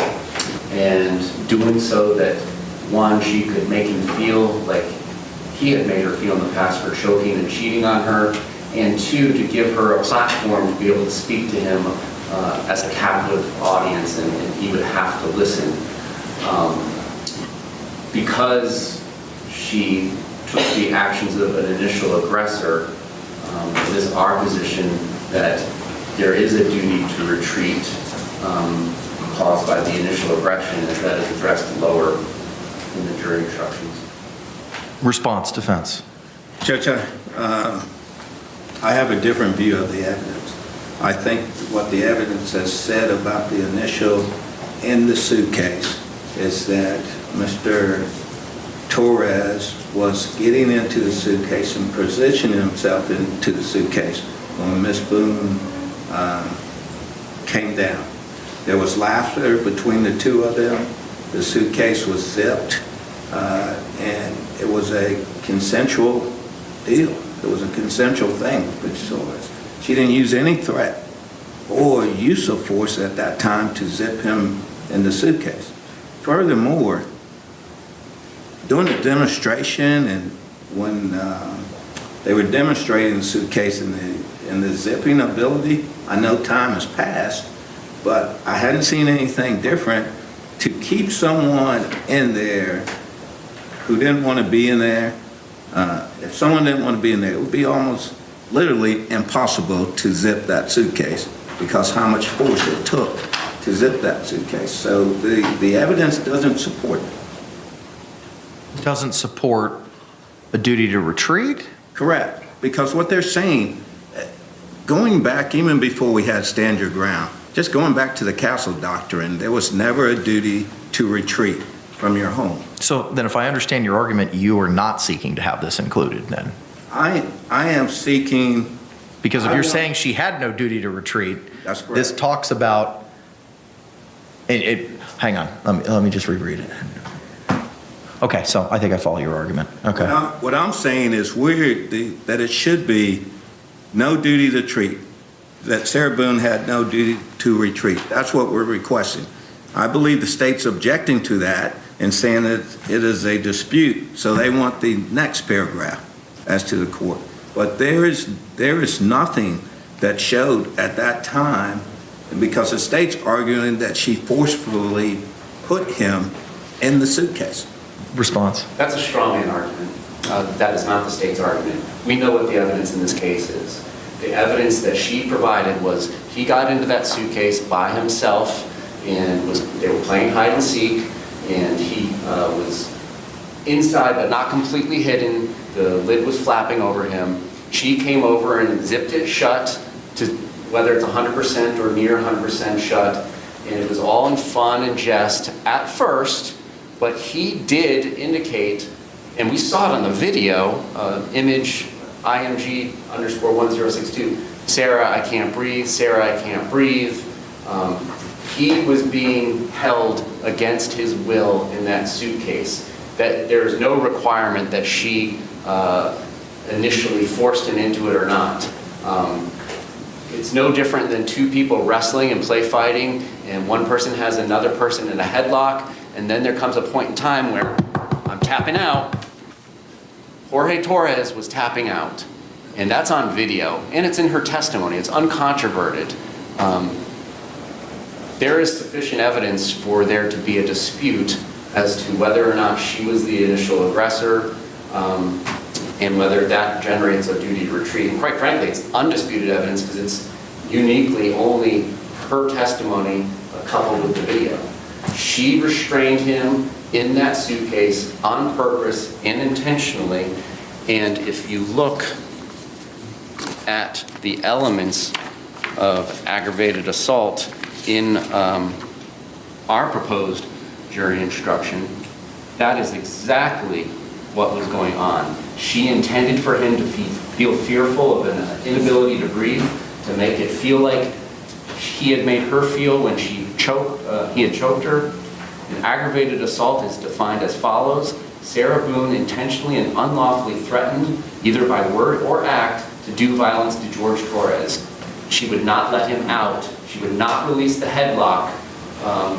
[SPEAKER 3] and doing so that, one, she could make him feel like he had made her feel in the past for choking and cheating on her, and two, to give her a platform to be able to speak to him as a captive audience, and he would have to listen. Because she took the actions of an initial aggressor, It is our position that there is a duty to retreat caused by the initial aggression, as that is addressed lower in the jury instructions.
[SPEAKER 2] Response, defense.
[SPEAKER 10] Judge, I have a different view of the evidence. I think what the evidence has said about the initial in the suitcase is that Mr. Torres was getting into the suitcase and positioning himself into the suitcase when Ms. Boone came down. There was laughter between the two of them. The suitcase was zipped, and it was a consensual deal. It was a consensual thing for Ms. Torres. She didn't use any threat or use of force at that time to zip him in the suitcase. Furthermore, during the demonstration and when they were demonstrating the suitcase and the zipping ability, I know time has passed, but I hadn't seen anything different. To keep someone in there who didn't want to be in there, if someone didn't want to be in there, it would be almost literally impossible to zip that suitcase because how much force it took to zip that suitcase. So the evidence doesn't support it.
[SPEAKER 2] Doesn't support a duty to retreat?
[SPEAKER 10] Correct, because what they're saying, going back even before we had stand your ground, just going back to the castle doctrine, there was never a duty to retreat from your home.
[SPEAKER 2] So then if I understand your argument, you are not seeking to have this included then?
[SPEAKER 10] I am seeking...
[SPEAKER 2] Because if you're saying she had no duty to retreat,
[SPEAKER 10] That's correct.
[SPEAKER 2] this talks about, hang on, let me just reread it. Okay, so I think I follow your argument. Okay.
[SPEAKER 10] What I'm saying is that it should be no duty to retreat, that Sarah Boone had no duty to retreat. That's what we're requesting. I believe the state's objecting to that and saying that it is a dispute, so they want the next paragraph as to the court. But there is nothing that showed at that time, because the state's arguing that she forcefully put him in the suitcase.
[SPEAKER 2] Response.
[SPEAKER 3] That's a straw man argument. That is not the state's argument. We know what the evidence in this case is. The evidence that she provided was he got into that suitcase by himself and they were playing hide and seek, and he was inside but not completely hidden. The lid was flapping over him. She came over and zipped it shut, to whether it's 100% or near 100% shut, and it was all in fun and jest at first, but he did indicate, and we saw it on the video, image IMG_1062, Sarah, I can't breathe, Sarah, I can't breathe. He was being held against his will in that suitcase. That there is no requirement that she initially forced him into it or not. It's no different than two people wrestling and play fighting, and one person has another person in a headlock, and then there comes a point in time where I'm tapping out. Jorge Torres was tapping out, and that's on video, and it's in her testimony. It's uncontroverted. There is sufficient evidence for there to be a dispute as to whether or not she was the initial aggressor, and whether that generates a duty to retreat. And quite frankly, it's undisputed evidence because it's uniquely only her testimony coupled with the video. She restrained him in that suitcase on purpose and intentionally. And if you look at the elements of aggravated assault in our proposed jury instruction, that is exactly what was going on. She intended for him to feel fearful of an inability to breathe, to make it feel like he had made her feel when he had choked her. An aggravated assault is defined as follows: Sarah Boone intentionally and unlawfully threatened, either by word or act, to do violence to Jorge Torres. She would not let him out. She would not release the headlock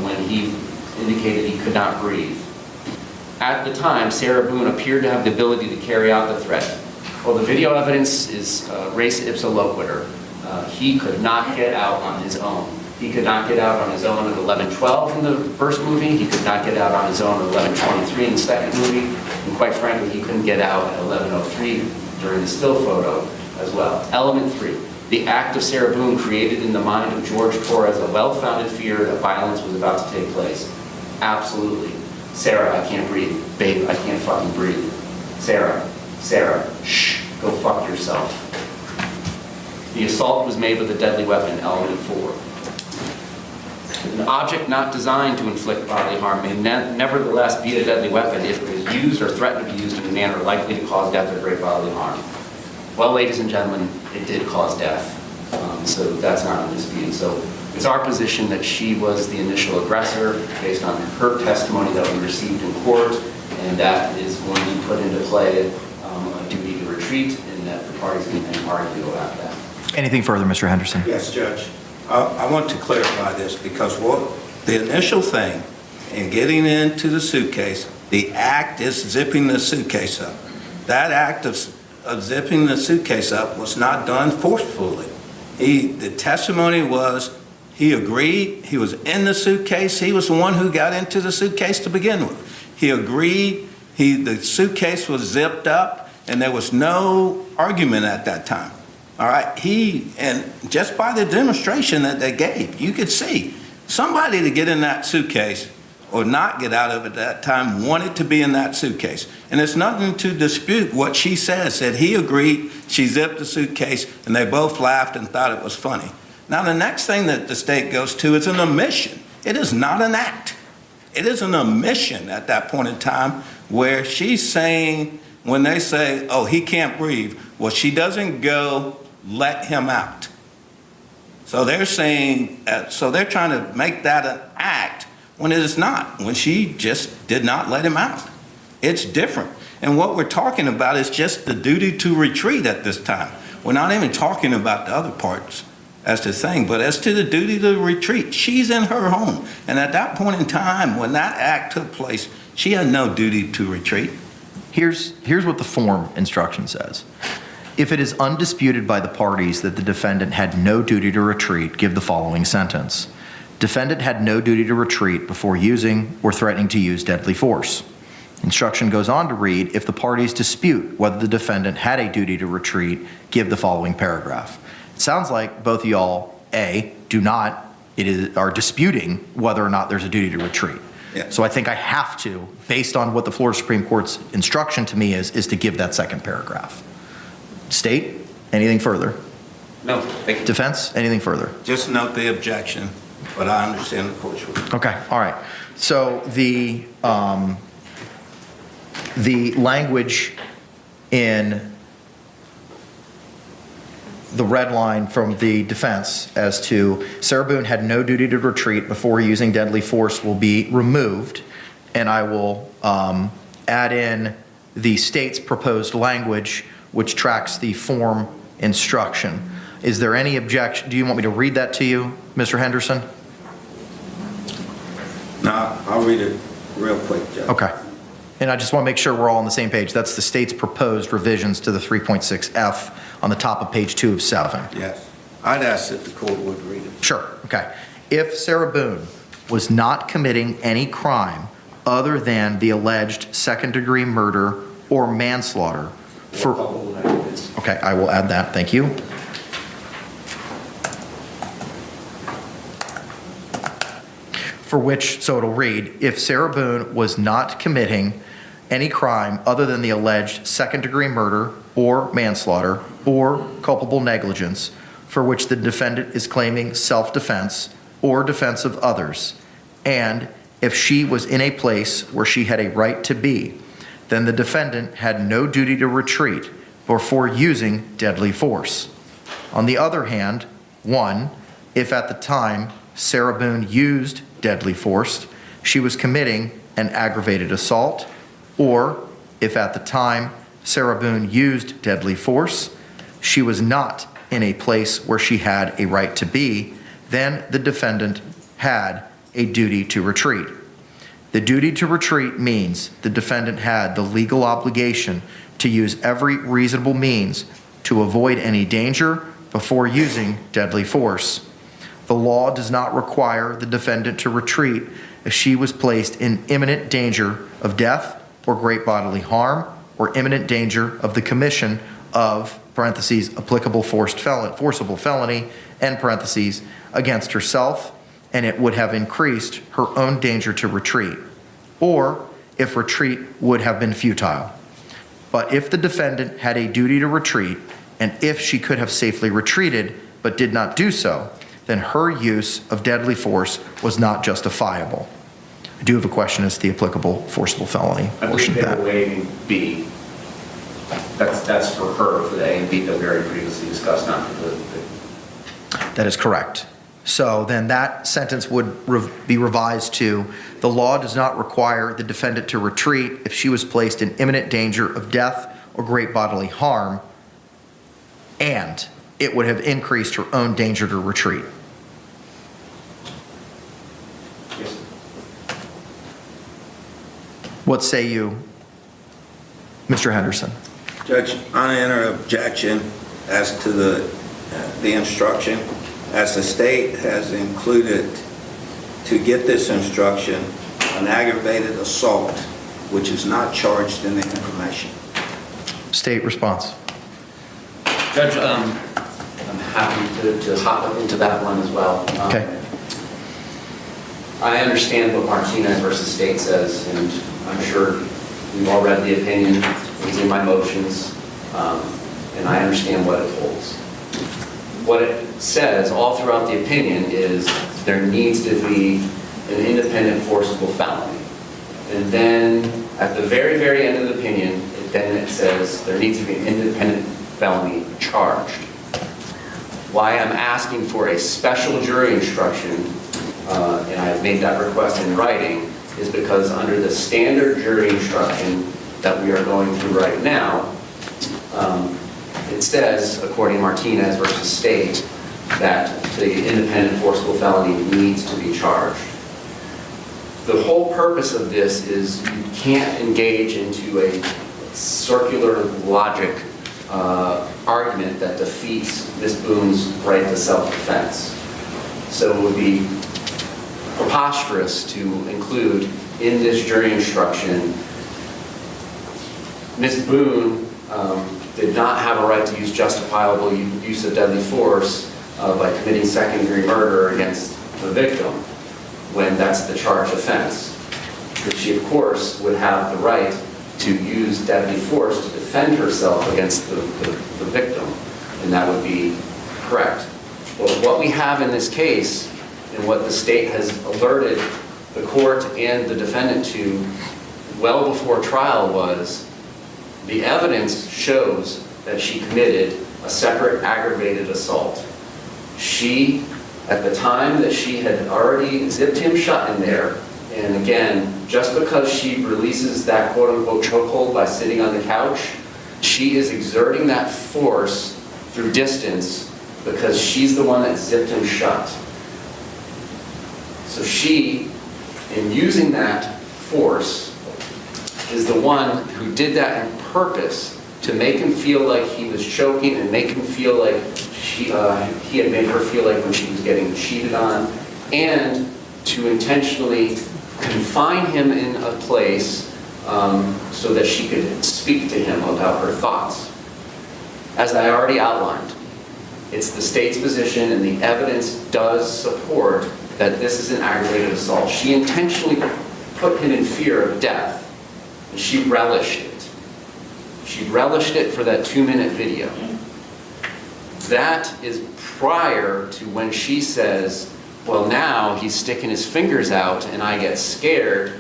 [SPEAKER 3] when he indicated he could not breathe. At the time, Sarah Boone appeared to have the ability to carry out the threat. Well, the video evidence is res ipsa loquitur. He could not get out on his own. He could not get out on his own at 11:12 in the first movie. He could not get out on his own at 11:23 in the second movie. And quite frankly, he couldn't get out at 11:03 during the still photo as well. Element 3, the act of Sarah Boone created in the mind of Jorge Torres a well-founded fear that violence was about to take place. Absolutely. Sarah, I can't breathe. Babe, I can't fucking breathe. Sarah, shh, go fuck yourself. The assault was made with a deadly weapon, element 4. An object not designed to inflict bodily harm may nevertheless be a deadly weapon if it is used or threatened to be used in a manner likely to cause death or great bodily harm. Well, ladies and gentlemen, it did cause death, so that's not in dispute. So it's our position that she was the initial aggressor based on her testimony that we received in court, and that is going to put into play a duty to retreat, and that the parties can then argue about that.
[SPEAKER 2] Anything further, Mr. Henderson?
[SPEAKER 10] Yes, Judge. I want to clarify this because what the initial thing in getting into the suitcase, the act is zipping the suitcase up. That act of zipping the suitcase up was not done forcefully. The testimony was he agreed, he was in the suitcase, he was the one who got into the suitcase to begin with. He agreed, the suitcase was zipped up, and there was no argument at that time. All right, and just by the demonstration that they gave, you could see somebody to get in that suitcase or not get out of it at that time wanted to be in that suitcase. And it's nothing to dispute what she says, that he agreed, she zipped the suitcase, and they both laughed and thought it was funny. Now, the next thing that the state goes to is an omission. It is not an act. It is an omission at that point in time where she's saying, when they say, oh, he can't breathe, well, she doesn't go, let him out. So they're saying, so they're trying to make that an act when it is not, when she just did not let him out. It's different. And what we're talking about is just the duty to retreat at this time. We're not even talking about the other parts as the thing, but as to the duty to retreat, she's in her home. And at that point in time, when that act took place, she had no duty to retreat.
[SPEAKER 2] Here's what the form instruction says. If it is undisputed by the parties that the defendant had no duty to retreat, give the following sentence. Defendant had no duty to retreat before using or threatening to use deadly force. Instruction goes on to read, if the parties dispute whether the defendant had a duty to retreat, give the following paragraph. It sounds like both of y'all, are disputing whether or not there's a duty to retreat.
[SPEAKER 10] Yeah.
[SPEAKER 2] So I think I have to, based on what the Florida Supreme Court's instruction to me is to give that second paragraph. State, anything further?
[SPEAKER 3] No, thank you.
[SPEAKER 2] Defense, anything further?
[SPEAKER 10] Just note the objection, but I understand the court's ruling.
[SPEAKER 2] Okay, all right. So the language in the red line from the defense as to Sarah Boone had no duty to retreat before using deadly force will be removed, and I will add in the state's proposed language which tracks the form instruction. Is there any objection? Do you want me to read that to you, Mr. Henderson?
[SPEAKER 10] No, I'll read it real quick, Judge.
[SPEAKER 2] Okay. And I just want to make sure we're all on the same page. That's the state's proposed revisions to the 3.6F on the top of page 2 of 7.
[SPEAKER 10] Yes. I'd ask that the court would read it.
[SPEAKER 2] Sure. Okay. If Sarah Boone was not committing any crime other than the alleged second-degree murder or manslaughter okay, I will add that. Thank you. For which, so it'll read, if Sarah Boone was not committing any crime other than the alleged second-degree murder or manslaughter or culpable negligence for which the defendant is claiming self-defense or defense of others, and if she was in a place where she had a right to be, then the defendant had no duty to retreat before using deadly force. On the other hand, 1, if at the time Sarah Boone used deadly force, she was committing an aggravated assault, or if at the time Sarah Boone used deadly force, she was not in a place where she had a right to be, then the defendant had a duty to retreat. The duty to retreat means the defendant had the legal obligation to use every reasonable means to avoid any danger before using deadly force. The law does not require the defendant to retreat if she was placed in imminent danger of death or great bodily harm or imminent danger of the commission of, parentheses, applicable forcible felony, end parentheses, against herself, and it would have increased her own danger to retreat, or if retreat would have been futile. But if the defendant had a duty to retreat, and if she could have safely retreated but did not do so, then her use of deadly force was not justifiable. I do have a question as to the applicable forcible felony portion of that.
[SPEAKER 3] I believe they were waiving B. That's for her, for the A and B that we already previously discussed, not for the.
[SPEAKER 2] That is correct. So then that sentence would be revised to, the law does not require the defendant to retreat if she was placed in imminent danger of death or great bodily harm, and it would have increased her own danger to retreat.
[SPEAKER 3] Yes.
[SPEAKER 2] What say you, Mr. Henderson?
[SPEAKER 10] Judge, I enter objection as to the instruction, as the state has included to get this instruction an aggravated assault, which is not charged in the information.
[SPEAKER 2] State response.
[SPEAKER 3] Judge, I'm happy to hop into that one as well.
[SPEAKER 2] Okay.
[SPEAKER 3] I understand what Martinez versus State says, and I'm sure we've all read the opinion. It's in my motions, and I understand what it holds. What it says all throughout the opinion is there needs to be an independent forcible felony. And then at the very, very end of the opinion, then it says there needs to be an independent felony charged. Why I'm asking for a special jury instruction, and I've made that request in writing, is because under the standard jury instruction that we are going through right now, it says, according to Martinez versus State, that the independent forcible felony needs to be charged. The whole purpose of this is you can't engage into a circular logic argument that defeats Ms. Boone's right to self-defense. So it would be preposterous to include in this jury instruction, Ms. Boone did not have a right to use justifiable use of deadly force by committing second-degree murder against the victim when that's the charged offense. But she, of course, would have the right to use deadly force to defend herself against the victim, and that would be correct. But what we have in this case, and what the state has alerted the court and the defendant to well before trial, was the evidence shows that she committed a separate aggravated assault. She, at the time that she had already zipped him shut in there, and again, just because she releases that quote-unquote chokehold by sitting on the couch, she is exerting that force through distance because she's the one that zipped him shut. So she, in using that force, is the one who did that on purpose to make him feel like he was choking and make him feel like he had made her feel like when she was getting cheated on, and to intentionally confine him in a place so that she could speak to him about her thoughts. As I already outlined, it's the state's position, and the evidence does support that this is an aggravated assault. She intentionally put him in fear of death, and she relished it. She relished it for that 2-minute video. That is prior to when she says, well, now he's sticking his fingers out and I get scared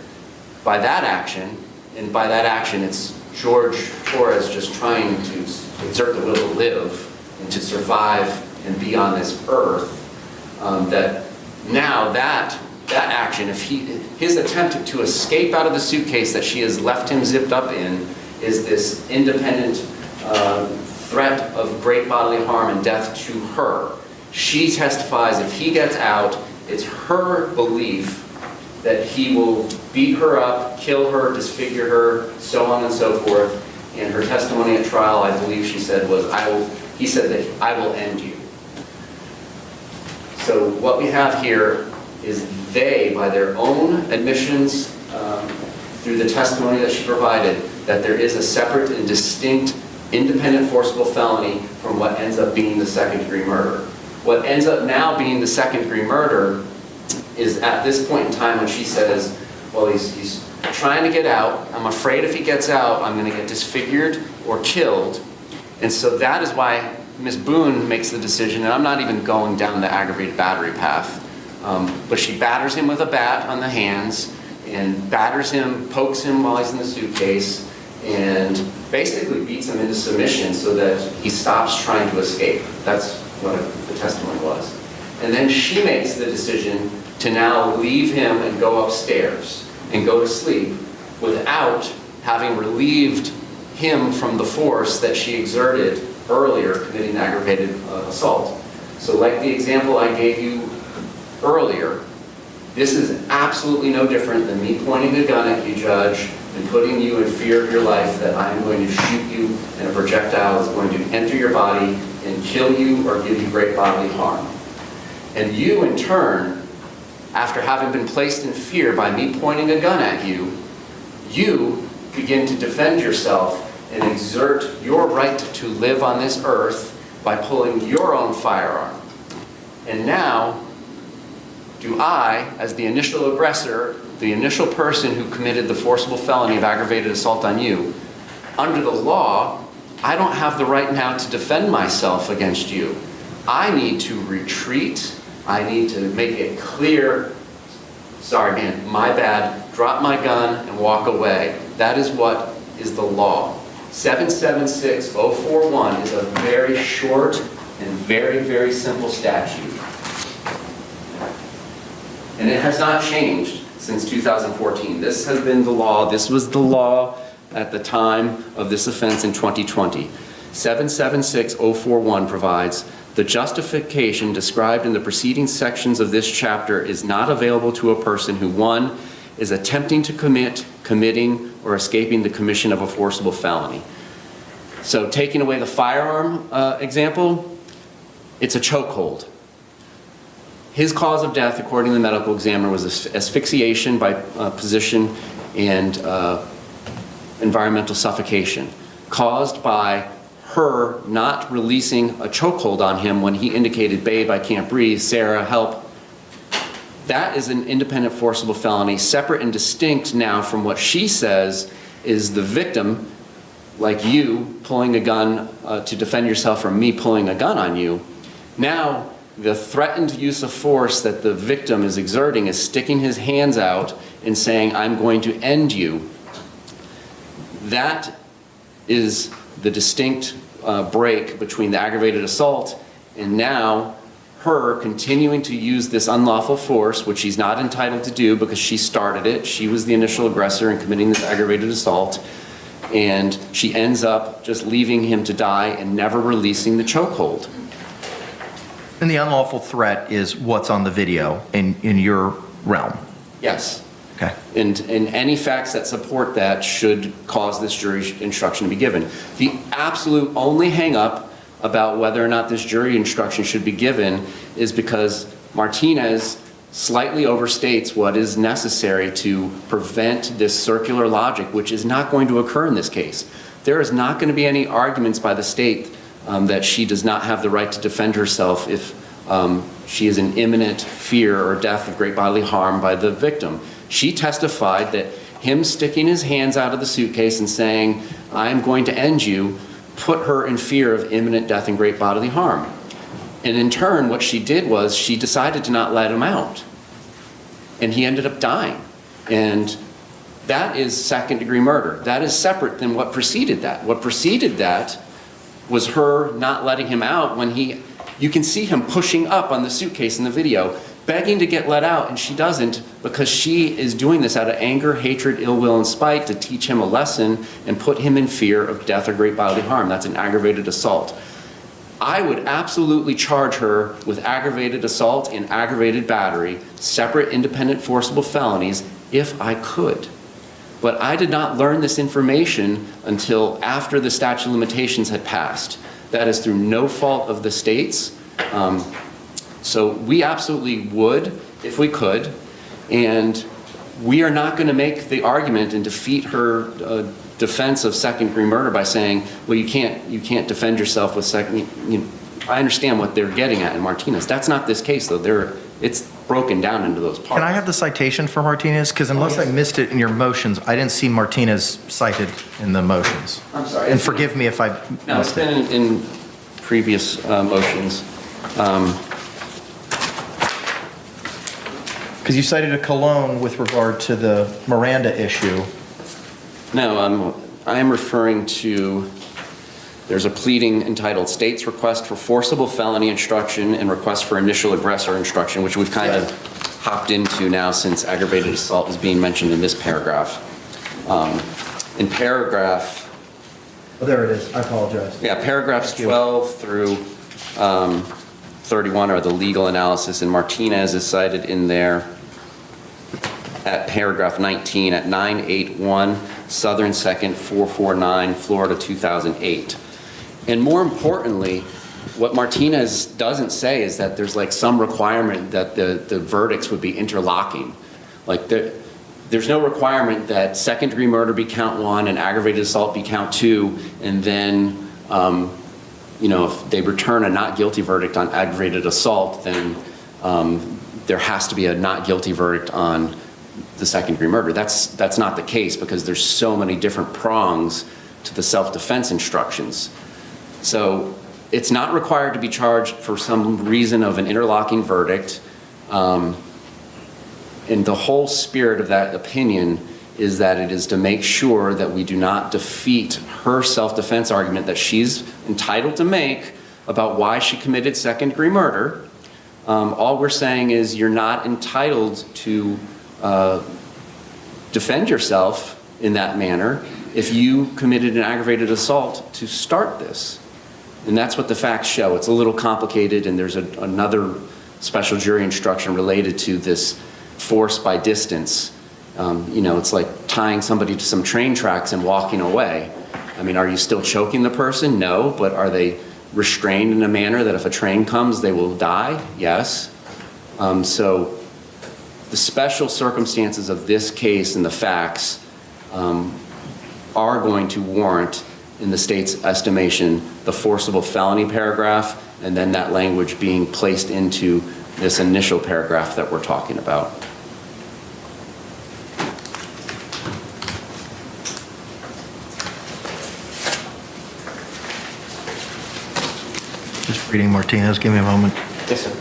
[SPEAKER 3] by that action. And by that action, it's Jorge Torres just trying to exert the will to live and to survive and be on this earth. That now that action, if his attempt to escape out of the suitcase that she has left him zipped up in, is this independent threat of great bodily harm and death to her. She testifies if he gets out, it's her belief that he will beat her up, kill her, disfigure her, so on and so forth. And her testimony at trial, I believe she said was, he said that I will end you. So what we have here is they, by their own admissions, through the testimony that she provided, that there is a separate and distinct independent forcible felony from what ends up being the second-degree murder. What ends up now being the second-degree murder is at this point in time when she says, well, he's trying to get out. I'm afraid if he gets out, I'm going to get disfigured or killed. And so that is why Ms. Boone makes the decision, and I'm not even going down the aggravated battery path, but she batters him with a bat on the hands and batters him, pokes him while he's in the suitcase, and basically beats him into submission so that he stops trying to escape. That's what the testimony was. And then she makes the decision to now leave him and go upstairs and go to sleep without having relieved him from the force that she exerted earlier committing aggravated assault. So like the example I gave you earlier, this is absolutely no different than me pointing a gun at you, Judge, and putting you in fear of your life that I'm going to shoot you and a projectile is going to enter your body and kill you or give you great bodily harm. And you, in turn, after having been placed in fear by me pointing a gun at you, you begin to defend yourself and exert your right to live on this earth by pulling your own firearm. And now, do I, as the initial aggressor, the initial person who committed the forcible felony of aggravated assault on you, under the law, I don't have the right now to defend myself against you. I need to retreat. I need to make it clear, sorry man, my bad, drop my gun and walk away. That is what is the law. 776041 is a very short and very, very simple statute. And it has not changed since 2014. This has been the law. This was the law at the time of this offense in 2020. 776041 provides, the justification described in the preceding sections of this chapter is not available to a person who, 1, is attempting to commit, committing, or escaping the commission of a forcible felony. So taking away the firearm example, it's a chokehold. His cause of death, according to the medical examiner, was asphyxiation by position and environmental suffocation, caused by her not releasing a chokehold on him when he indicated, babe, I can't breathe, Sarah, help. That is an independent forcible felony, separate and distinct now from what she says is the victim, like you pulling a gun to defend yourself from me pulling a gun on you. Now, the threatened use of force that the victim is exerting is sticking his hands out and saying, I'm going to end you. That is the distinct break between the aggravated assault and now her continuing to use this unlawful force, which she's not entitled to do because she started it. She was the initial aggressor in committing this aggravated assault. And she ends up just leaving him to die and never releasing the chokehold.
[SPEAKER 2] And the unlawful threat is what's on the video in your realm?
[SPEAKER 3] Yes.
[SPEAKER 2] Okay.
[SPEAKER 3] And any facts that support that should cause this jury instruction to be given. The absolute only hang-up about whether or not this jury instruction should be given is because Martinez slightly overstates what is necessary to prevent this circular logic, which is not going to occur in this case. There is not going to be any arguments by the state that she does not have the right to defend herself if she is in imminent fear or death of great bodily harm by the victim. She testified that him sticking his hands out of the suitcase and saying, I'm going to end you, put her in fear of imminent death and great bodily harm. And in turn, what she did was she decided to not let him out. And he ended up dying. And that is second-degree murder. That is separate than what preceded that. What preceded that was her not letting him out when you can see him pushing up on the suitcase in the video, begging to get let out, and she doesn't because she is doing this out of anger, hatred, ill will, and spite to teach him a lesson and put him in fear of death or great bodily harm. That's an aggravated assault. I would absolutely charge her with aggravated assault and aggravated battery, separate independent forcible felonies, if I could. But I did not learn this information until after the statute of limitations had passed. That is through no fault of the state's. So we absolutely would, if we could, and we are not going to make the argument and defeat her defense of second-degree murder by saying, well, you can't defend yourself with second. I understand what they're getting at in Martinez. That's not this case, though. It's broken down into those parts.
[SPEAKER 2] Can I have the citation for Martinez? Because unless I missed it in your motions, I didn't see Martinez cited in the motions.
[SPEAKER 3] I'm sorry.
[SPEAKER 2] And forgive me if I
[SPEAKER 3] No, it's
[SPEAKER 2] missed it.
[SPEAKER 3] been in previous motions.
[SPEAKER 2] Because you cited a Cologne with regard to the Miranda issue.
[SPEAKER 3] No, I am referring to, there's a pleading entitled State's Request for Forcible Felony Instruction and Request for Initial Aggressor Instruction, which we've kind of hopped into now since aggravated assault is being mentioned in this paragraph. In paragraph...
[SPEAKER 2] Oh, there it is. I apologize.
[SPEAKER 3] Yeah, paragraphs 12 through 31 are the legal analysis, and Martinez is cited in there at paragraph 19 at 981 Southern 2nd 449 Florida 2008. And more importantly, what Martinez doesn't say is that there's like some requirement that the verdicts would be interlocking. Like there's no requirement that second-degree murder be count 1 and aggravated assault be count 2, and then if they return a not guilty verdict on aggravated assault, then there has to be a not guilty verdict on the second-degree murder. That's not the case, because there's so many different prongs to the self-defense instructions. So it's not required to be charged for some reason of an interlocking verdict. And the whole spirit of that opinion is that it is to make sure that we do not defeat her self-defense argument that she's entitled to make about why she committed second-degree murder. All we're saying is you're not entitled to defend yourself in that manner if you committed an aggravated assault to start this. And that's what the facts show. It's a little complicated, and there's another special jury instruction related to this force by distance. It's like tying somebody to some train tracks and walking away. I mean, are you still choking the person? No, but are they restrained in a manner that if a train comes, they will die? Yes. So the special circumstances of this case and the facts are going to warrant, in the state's estimation, the forcible felony paragraph, and then that language being placed into this initial paragraph that we're talking about.
[SPEAKER 2] Just reading Martinez. Give me a moment.
[SPEAKER 3] Yes, sir.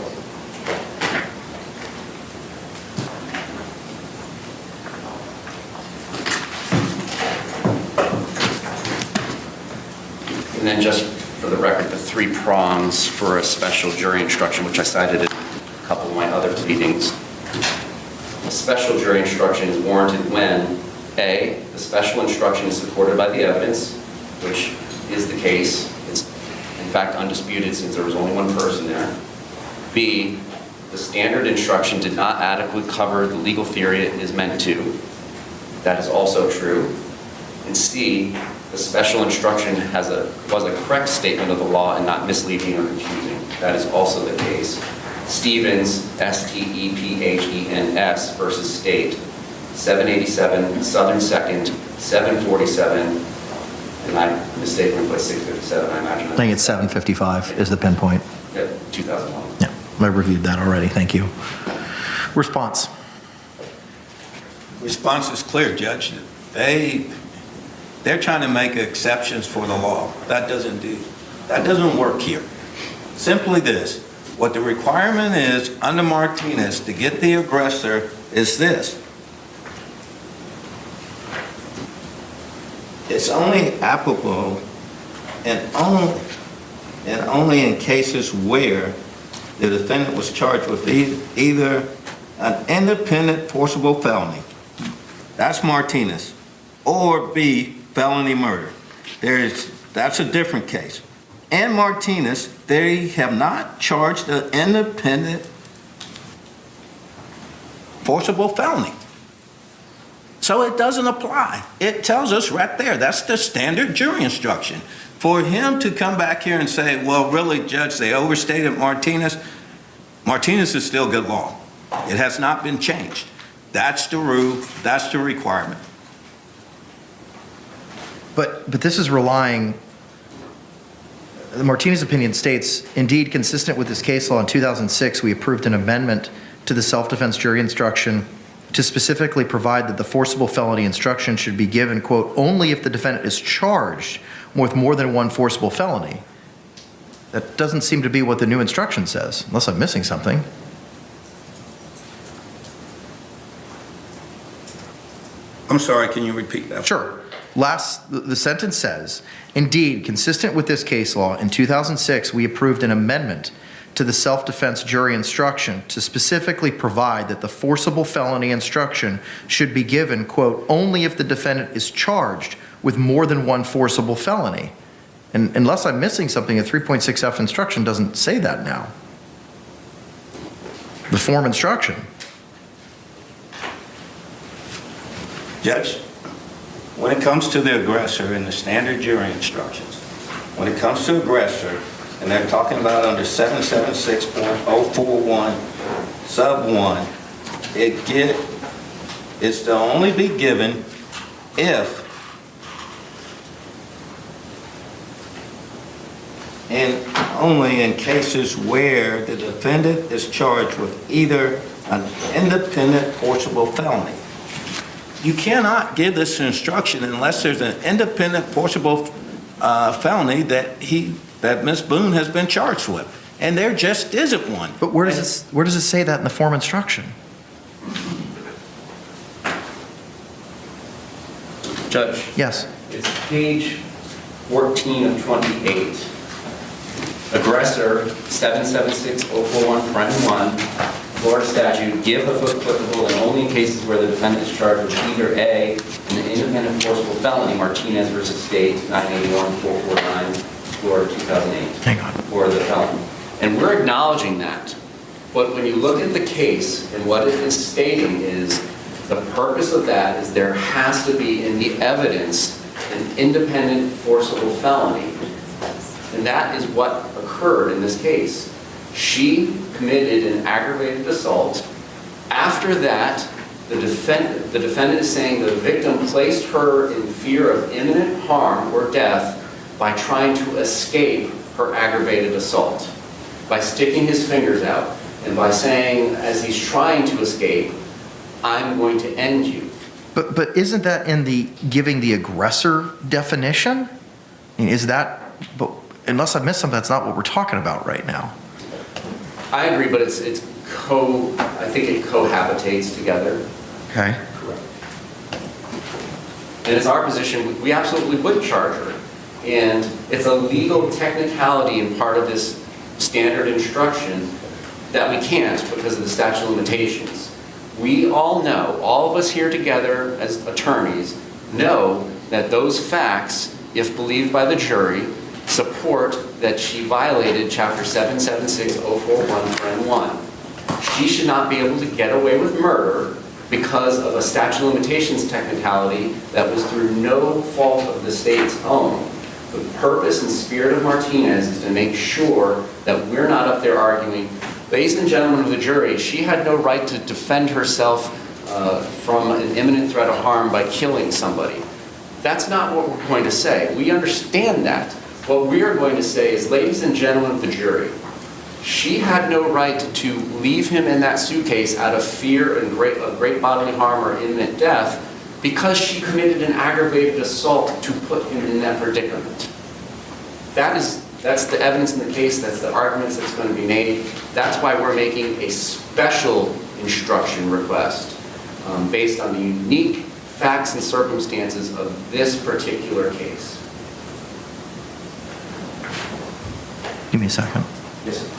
[SPEAKER 3] And then just for the record, the 3 prongs for a special jury instruction, which I cited in a couple of my other pleadings. A special jury instruction is warranted when A, the special instruction is supported by the evidence, which is the case. It's in fact undisputed since there was only one person there. B, the standard instruction did not adequately cover the legal theory it is meant to. That is also true. And C, the special instruction was a correct statement of the law and not misleading or confusing. That is also the case. Stevens, Stephen's versus State, 787 Southern 2nd, 747, and I mistakenly put 657, I imagine.
[SPEAKER 2] I think it's 755 is the pinpoint.
[SPEAKER 3] Yeah, 2001.
[SPEAKER 2] Yeah, I reviewed that already. Thank you. Response.
[SPEAKER 10] Response is clear, Judge. They're trying to make exceptions for the law. That doesn't work here. Simply this, what the requirement is under Martinez to get the aggressor is this. It's only applicable and only in cases where the defendant was charged with either an independent forcible felony, that's Martinez, or B, felony murder. That's a different case. In Martinez, they have not charged an independent forcible felony. So it doesn't apply. It tells us right there, that's the standard jury instruction. For him to come back here and say, well, really, Judge, they overstated Martinez, Martinez is still good law. It has not been changed. That's the rule, that's the requirement.
[SPEAKER 2] But this is relying, the Martinez opinion states, indeed, consistent with this case law in 2006, we approved an amendment to the self-defense jury instruction to specifically provide that the forcible felony instruction should be given, quote, only if the defendant is charged with more than one forcible felony. That doesn't seem to be what the new instruction says, unless I'm missing something.
[SPEAKER 10] I'm sorry, can you repeat that?
[SPEAKER 2] Sure. The sentence says, indeed, consistent with this case law, in 2006, we approved an amendment to the self-defense jury instruction to specifically provide that the forcible felony instruction should be given, quote, only if the defendant is charged with more than one forcible felony. And unless I'm missing something, a 3.6F instruction doesn't say that now. The form instruction.
[SPEAKER 10] Judge, when it comes to the aggressor in the standard jury instructions, when it comes to aggressor, and they're talking about under 776.041 sub 1, it's to only be given if and only in cases where the defendant is charged with either an independent forcible felony. You cannot give this instruction unless there's an independent forcible felony that Ms. Boone has been charged with, and there just isn't one.
[SPEAKER 2] But where does it say that in the form instruction?
[SPEAKER 3] Judge?
[SPEAKER 2] Yes.
[SPEAKER 3] It's page 14 of 28. Aggressor, 776.041, 1, Florida statute, give if applicable and only in cases where the defendant is charged with either A, an independent forcible felony, Martinez versus State, 981-449, Florida 2008.
[SPEAKER 2] Hang on.
[SPEAKER 3] Or the felony. And we're acknowledging that. But when you look at the case and what it is stating is the purpose of that is there has to be in the evidence an independent forcible felony. And that is what occurred in this case. She committed an aggravated assault. After that, the defendant is saying the victim placed her in fear of imminent harm or death by trying to escape her aggravated assault, by sticking his fingers out, and by saying, as he's trying to escape, I'm going to end you.
[SPEAKER 2] But isn't that in the giving the aggressor definition? I mean, is that, but unless I missed something, that's not what we're talking about right now.
[SPEAKER 3] I agree, but I think it cohabitates together.
[SPEAKER 2] Okay.
[SPEAKER 3] Correct. And it's our position, we absolutely would charge her. And it's a legal technicality and part of this standard instruction that we can't because of the statute of limitations. We all know, all of us here together as attorneys, know that those facts, if believed by the jury, support that she violated Chapter 776.041, 1. She should not be able to get away with murder because of a statute of limitations technicality that was through no fault of the state's own. The purpose and spirit of Martinez is to make sure that we're not up there arguing, ladies and gentlemen of the jury, she had no right to defend herself from an imminent threat of harm by killing somebody. That's not what we're going to say. We understand that. What we are going to say is, ladies and gentlemen of the jury, she had no right to leave him in that suitcase out of fear and great bodily harm or imminent death because she committed an aggravated assault to put him in that predicament. That's the evidence in the case, that's the arguments that's going to be made. That's why we're making a special instruction request based on the unique facts and circumstances of this particular case.
[SPEAKER 2] Give me a second.
[SPEAKER 3] Yes, sir.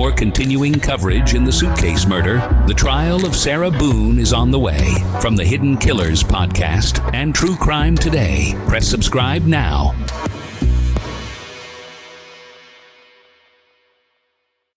[SPEAKER 1] more continuing coverage in the suitcase murder, the trial of Sarah Boone is on the way. From the Hidden Killers podcast and True Crime Today, press subscribe now.